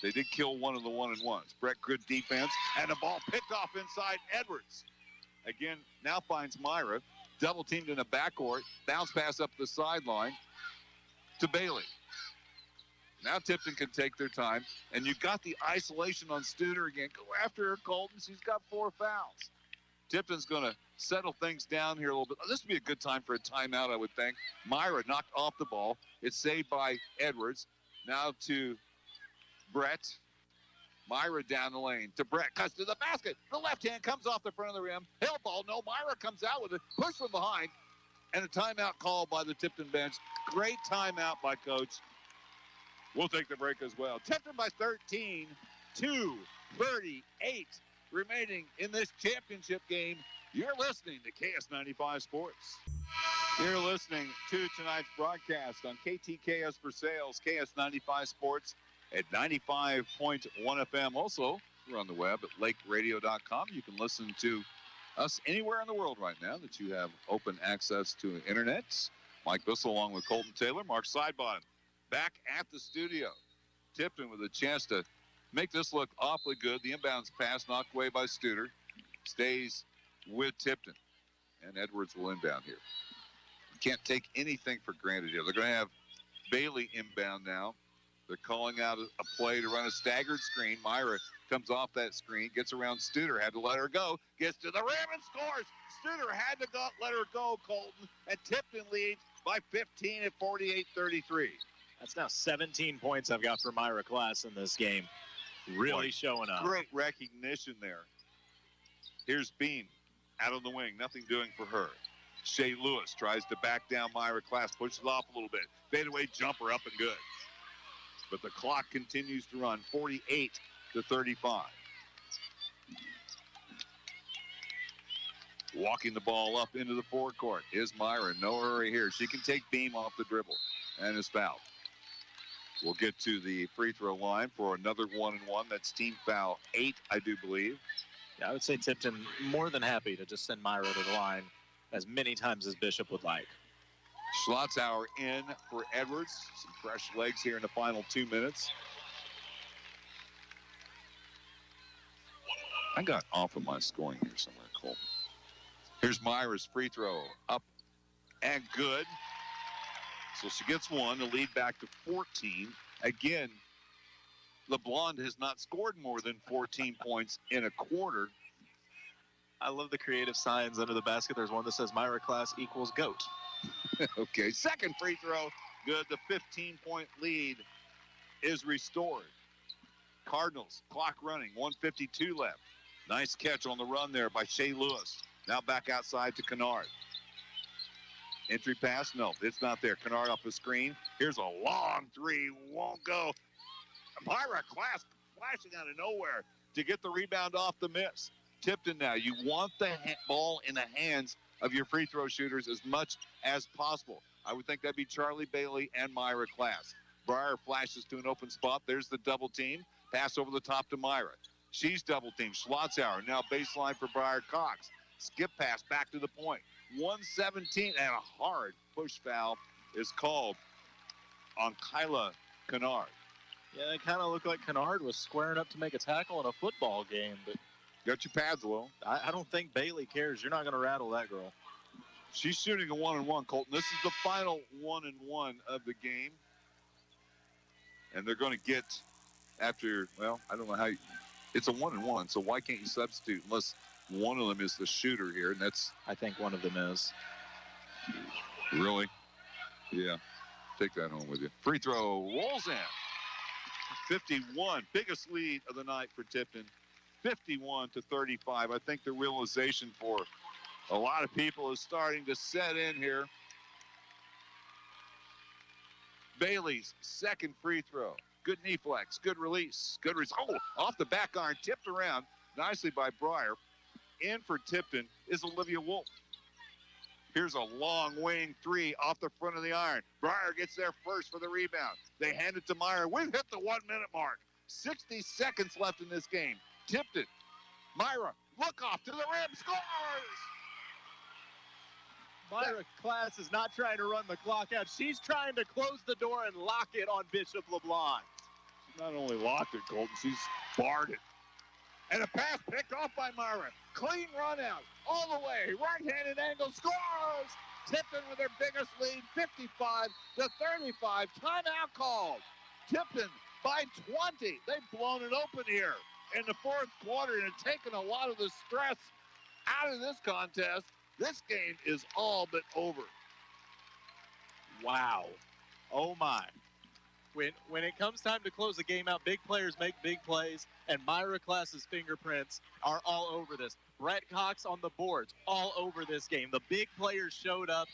They did kill one of the one-and-ones. Brett, good defense. And the ball picked off inside Edwards. Again, now finds Myra. Double teamed in the backcourt. Bounce pass up the sideline to Bailey. Now Tipton can take their time, and you've got the isolation on Studer again. Go after her, Colton. She's got 4 fouls. Tipton's going to settle things down here a little bit. This would be a good time for a timeout, I would think. Myra knocked off the ball. It's saved by Edwards. Now to Brett. Myra down the lane to Brett. Cuts to the basket. The left hand comes off the front of the rim. Hell ball. No, Myra comes out with it. Push from behind. And a timeout called by the Tipton bench. Great timeout by Coach. We'll take the break as well. Tipton by 13, 2:38 remaining in this championship game. You're listening to KS95 Sports. You're listening to tonight's broadcast on KTKS for Sales, KS95 Sports at 95.1 FM. Also, we're on the web at lakeradio.com. You can listen to us anywhere in the world right now that you have open access to the internet. Mike Bissell along with Colton Taylor, Mark Sidebottom back at the studio. Tipton with a chance to make this look awfully good. The inbounds pass knocked away by Studer. Stays with Tipton. And Edwards will inbound here. You can't take anything for granted here. They're going to have Bailey inbound now. They're calling out a play to run a staggered screen. Myra comes off that screen, gets around Studer, had to let her go, gets to the rim and scores. Studer had to let her go, Colton, and Tipton leads by 15 at 48-33. That's now 17 points I've got for Myra Class in this game. Really showing up. Great recognition there. Here's Beam out on the wing, nothing doing for her. Shea Lewis tries to back down Myra Class, pushes off a little bit. Fadeaway jumper up and good. But the clock continues to run, 48-35. Walking the ball up into the forecourt is Myra. No hurry here. She can take Beam off the dribble and is fouled. We'll get to the free throw line for another 1-and-1. That's team foul 8, I do believe. Yeah, I would say Tipton more than happy to just send Myra to the line as many times as Bishop would like. Schlotzhauer in for Edwards. Some fresh legs here in the final 2 minutes. I got off of my scoring here somewhere, Colton. Here's Myra's free throw. Up and good. So she gets one to lead back to 14. Again, LeBlond has not scored more than 14 points in a quarter. I love the creative signs under the basket. There's one that says Myra Class equals GOAT. Okay, second free throw. Good. The 15-point lead is restored. Cardinals, clock running, 1:52 left. Nice catch on the run there by Shea Lewis. Now back outside to Kennard. Entry pass, no, it's not there. Kennard off the screen. Here's a long three, won't go. Myra Class flashing out of nowhere to get the rebound off the miss. Tipton now, you want the ball in the hands of your free throw shooters as much as possible. I would think that'd be Charlie Bailey and Myra Class. Breyer flashes to an open spot. There's the double team. Pass over the top to Myra. She's double teamed. Schlotzhauer now baseline for Breyer Cox. Skip pass back to the point. 1:17 and a hard push foul is called on Kyla Kennard. Yeah, it kind of looked like Kennard was squaring up to make a tackle in a football game, but Got your pads, Will. I don't think Bailey cares. You're not going to rattle that girl. She's shooting a 1-and-1, Colton. This is the final 1-and-1 of the game. And they're going to get after, well, I don't know how it's a 1-and-1, so why can't you substitute unless one of them is the shooter here? And that's, I think one of them is. Really? Yeah. Take that home with you. Free throw rolls in. 51, biggest lead of the night for Tipton. 51-35. I think the realization for a lot of people is starting to set in here. Bailey's second free throw. Good knee flex, good release, good result. Oh, off the back iron, tipped around nicely by Breyer. In for Tipton is Olivia Wolf. Here's a long wing three off the front of the iron. Breyer gets there first for the rebound. They hand it to Meyer. We've hit the 1 minute mark. 60 seconds left in this game. Tipton, Myra, look off to the rim, scores! Myra Class is not trying to run the clock out. She's trying to close the door and lock it on Bishop LeBlanc. She not only locked it, Colton, she's barred it. And a pass picked off by Myra. Clean run out, all the way, right-handed angle, scores! Tipton with their biggest lead, 55-35. Timeout called Tipton by 20. They've blown it open here in the fourth quarter and have taken a lot of the stress out of this contest. This game is all but over. Wow. Oh, my. When it comes time to close the game out, big players make big plays, and Myra Class's fingerprints are all over this. Brett Cox on the boards, all over this game. The big players showed up.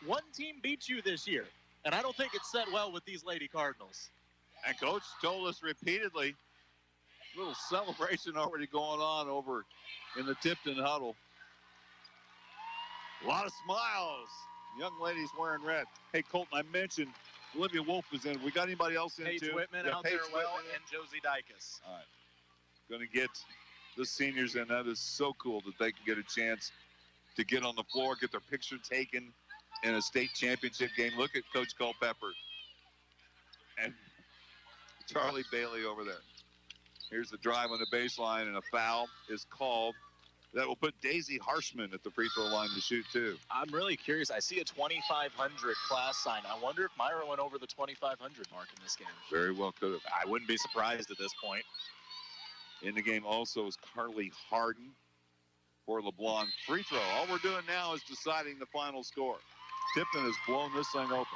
One team beat you this year, and I don't think it's set well with these Lady Cardinals. And Coach told us repeatedly, little celebration already going on over in the Tipton huddle. A lot of smiles. Young ladies wearing red. Hey, Colton, I mentioned Olivia Wolf is in. We got anybody else in, Paige too? Whitman out Paige there well, Whitman. and Josie Dykes. All right. Going to get the seniors in. That is so cool that they can get a chance to get on the floor, get their picture taken in a state championship game. Look at Coach Culpepper and Charlie Bailey over there. Here's the drive on the baseline, and a foul is called. That will put Daisy Harshman at the free throw line to shoot, too. I'm really curious. I see a 2,500 class sign. I wonder if Myra went over the 2,500 mark in this game. Very well could have. I wouldn't be surprised at this point. In the game also is Carly Harden for LeBlanc. Free throw. All we're doing now is deciding the final score. Tipton has blown this thing open.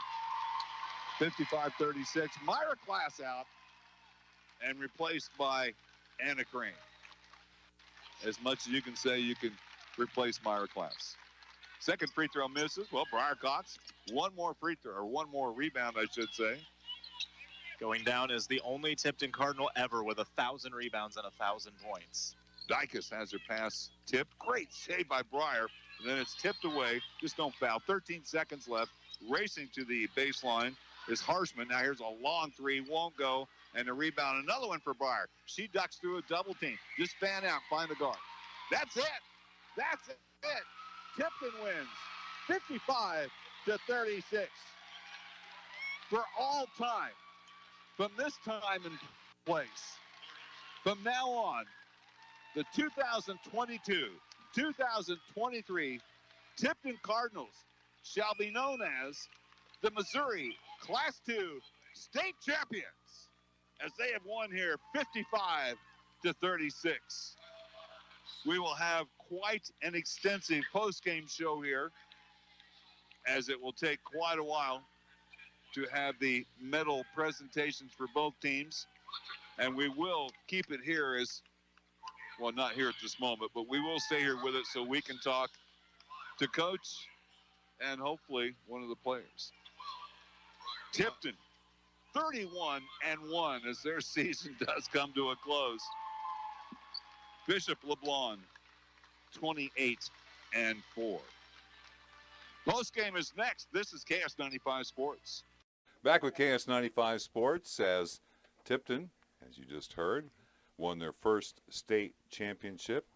55-36. Myra Class out and replaced by Anna Crane. As much as you can say you can replace Myra Class. Second free throw misses. Well, Briar Cox, one more free throw, or one more rebound, I should say. Going down as the only Tipton Cardinal ever with 1,000 rebounds and 1,000 points. Dykes has her pass tipped. Great save by Briar. And then it's tipped away. Just don't foul. 13 seconds left. Racing to the baseline is Harshman. Now here's a long three. Won't go. And a rebound. Another one for Briar. She ducks through a double team. Just fan out. Find the guard. That's it. That's it. Tipton wins 55-36. For all time. From this time and place. From now on, the 2022-2023 Tipton Cardinals shall be known as the Missouri Class II State Champions, as they have won here 55-36. We will have quite an extensive post-game show here, as it will take quite a while to have the medal presentations for both teams. And we will keep it here as, well, not here at this moment, but we will stay here with it so we can talk to Coach and hopefully one of the players. Tipton, 31-1 as their season does come to a close. Bishop LeBlanc, 28-4. Postgame is next. This is KS95 Sports. Back with KS95 Sports as Tipton, as you just heard, won their first state championship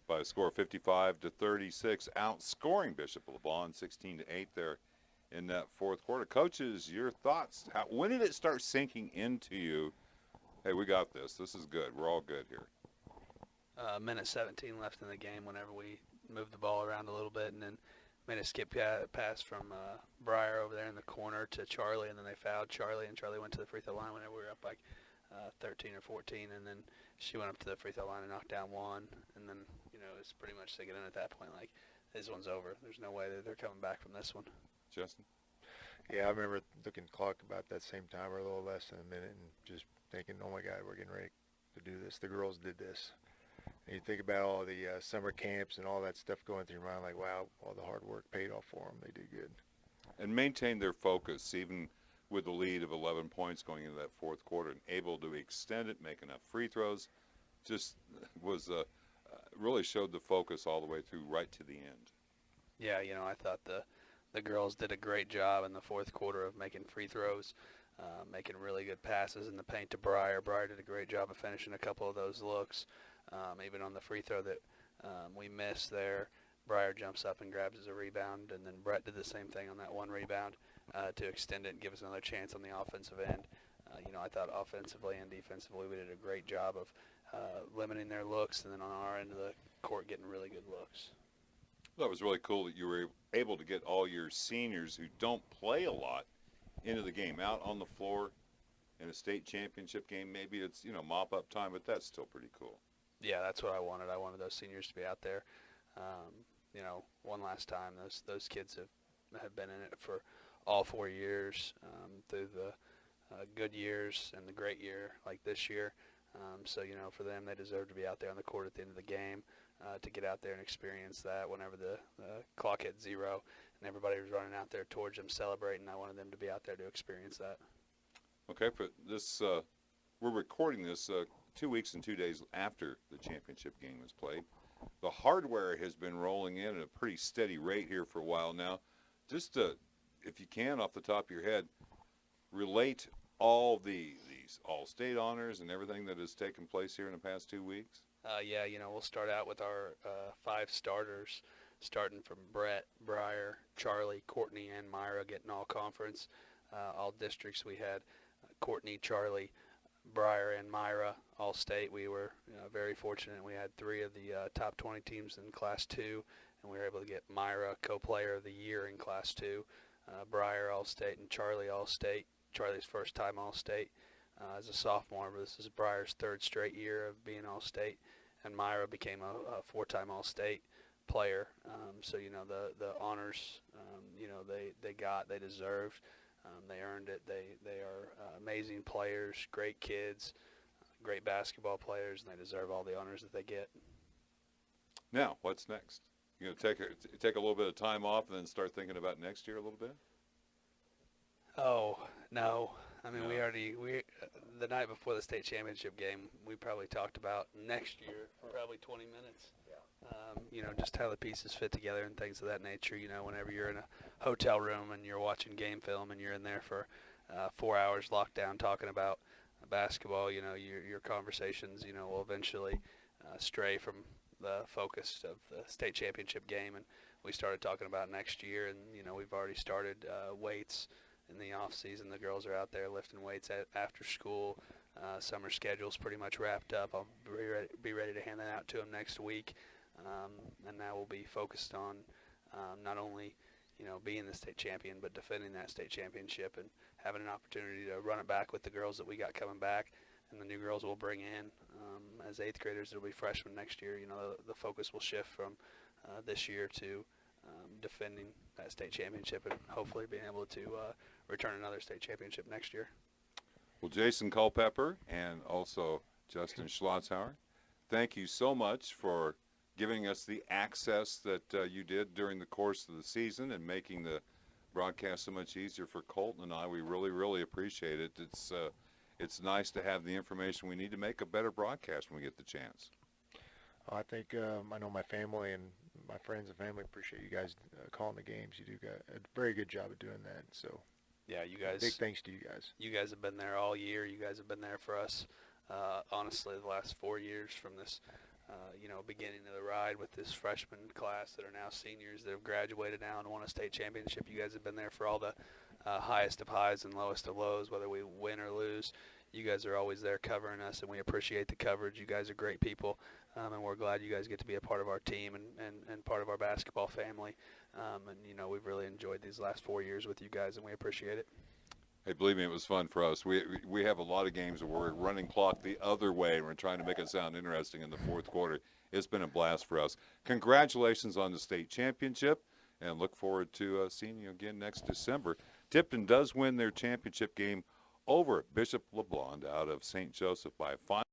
by a score of 55-36, outscoring Bishop LeBlanc 16-8 there in that fourth quarter. Coaches, your thoughts? When did it start sinking into you, hey, we got this. This is good. We're all good here. Minute 17 left in the game whenever we moved the ball around a little bit, and then made a skip pass from Briar over there in the corner to Charlie, and then they fouled Charlie, and Charlie went to the free throw line whenever we were up like 13 or 14, and then she went up to the free throw line and knocked down one, and then, you know, it's pretty much thinking in at that point, like, this one's over. There's no way that they're coming back from this one. Justin? Yeah, I remember looking at the clock about that same time, or a little less than a minute, and just thinking, oh, my God, we're getting ready to do this. The girls did this. And you think about all the summer camps and all that stuff going through your mind, like, wow, all the hard work paid off for them. They did good. And maintain their focus, even with the lead of 11 points going into that fourth quarter, and able to extend it, make enough free throws. Just was really showed the focus all the way through, right to the end. Yeah, you know, I thought the girls did a great job in the fourth quarter of making free throws, making really good passes in the paint to Briar. Briar did a great job of finishing a couple of those looks. Even on the free throw that we missed there, Briar jumps up and grabs as a rebound, and then Brett did the same thing on that one rebound to extend it and give us another chance on the offensive end. You know, I thought offensively and defensively we did a great job of limiting their looks, and then on our end of the court getting really good looks. Well, it was really cool that you were able to get all your seniors who don't play a lot into the game, out on the floor in a state championship game. Maybe it's, mop-up time, but that's still pretty cool. Yeah, that's what I wanted. I wanted those seniors to be out there, one last time. Those kids have been in it for all 4 years, through the good years and the great year like this year. So, for them, they deserve to be out there on the court at the end of the game, to get out there and experience that whenever the clock hit 0 and everybody was running out there towards them celebrating. I wanted them to be out there to experience that. Okay, for this, we're recording this 2 weeks and 2 days after the championship game was played. The hardware has been rolling in at a pretty steady rate here for a while now. Just if you can, off the top of your head, relate all these all-state honors and everything that has taken place here in the past 2 weeks. Yeah, we'll start out with our 5 starters, starting from Brett, Briar, Charlie, Courtney, and Myra getting all conference. All districts we had Courtney, Charlie, Briar, and Myra all state. We were very fortunate. We had 3 of the top 20 teams in Class 2, and we were able to get Myra co-player of the year in Class 2, Briar all-state, and Charlie all-state. Charlie's first time all-state as a sophomore, but this is Briar's 3rd straight year of being all-state, and Myra became a 4-time all-state player. So the honors, they deserved. They earned it. They are amazing players, great kids, great basketball players, and they deserve all the honors that they get. Now, what's next? You gonna take a little bit of time off and then start thinking about next year a little bit? Oh no! I mean, No. we the night before the state championship game, we probably talked about next year for probably 20 minutes. Just how the pieces fit together and things of that nature. Whenever you're in a hotel room and you're watching game film and you're in there for 4 hours locked down talking about basketball, your conversations, will eventually stray from the focus of the state championship game. And we started talking about next year, and we've already started weights in the off season. The girls are out there lifting weights after school. Summer schedule's pretty much wrapped up. I'll be ready to hand that out to them next week. And now we'll be focused on not only, being the state champion, but defending that state championship and having an opportunity to run it back with the girls that we got coming back and the new girls we'll bring in. As 8th graders, it'll be freshmen next year. The focus will shift from this year to defending that state championship and hopefully being able to return another state championship next year. Well, Jason Culpepper and also Justin Schlotzhauer, thank you so much for giving us the access that you did during the course of the season and making the broadcast so much easier for Colton and I. We really, really appreciate it. It's nice to have the information we need to make a better broadcast when we get the chance. I think I know my family and my friends and family appreciate you guys calling the games. You do a very good job of doing that. So, yeah, you guys. Big thanks to you guys. You guys have been there all year. You guys have been there for us. Honestly, the last 4 years from this, beginning of the ride with this freshman class that are now seniors that have graduated now and won a state championship. You guys have been there for all the highest of highs and lowest of lows, whether we win or lose. You guys are always there covering us, and we appreciate the coverage. You guys are great people, and we're glad you guys get to be a part of our team and part of our basketball family. We've really enjoyed these last 4 years with you guys, and we appreciate it. Hey, believe me, it was fun for us. We have a lot of games where we're running clock the other way, and we're trying to make it sound interesting in the fourth quarter. It's been a blast for us. Congratulations on the state championship, and look forward to seeing you again next December. Tipton does win their championship game over Bishop LeBlond out of St. Joseph by a final.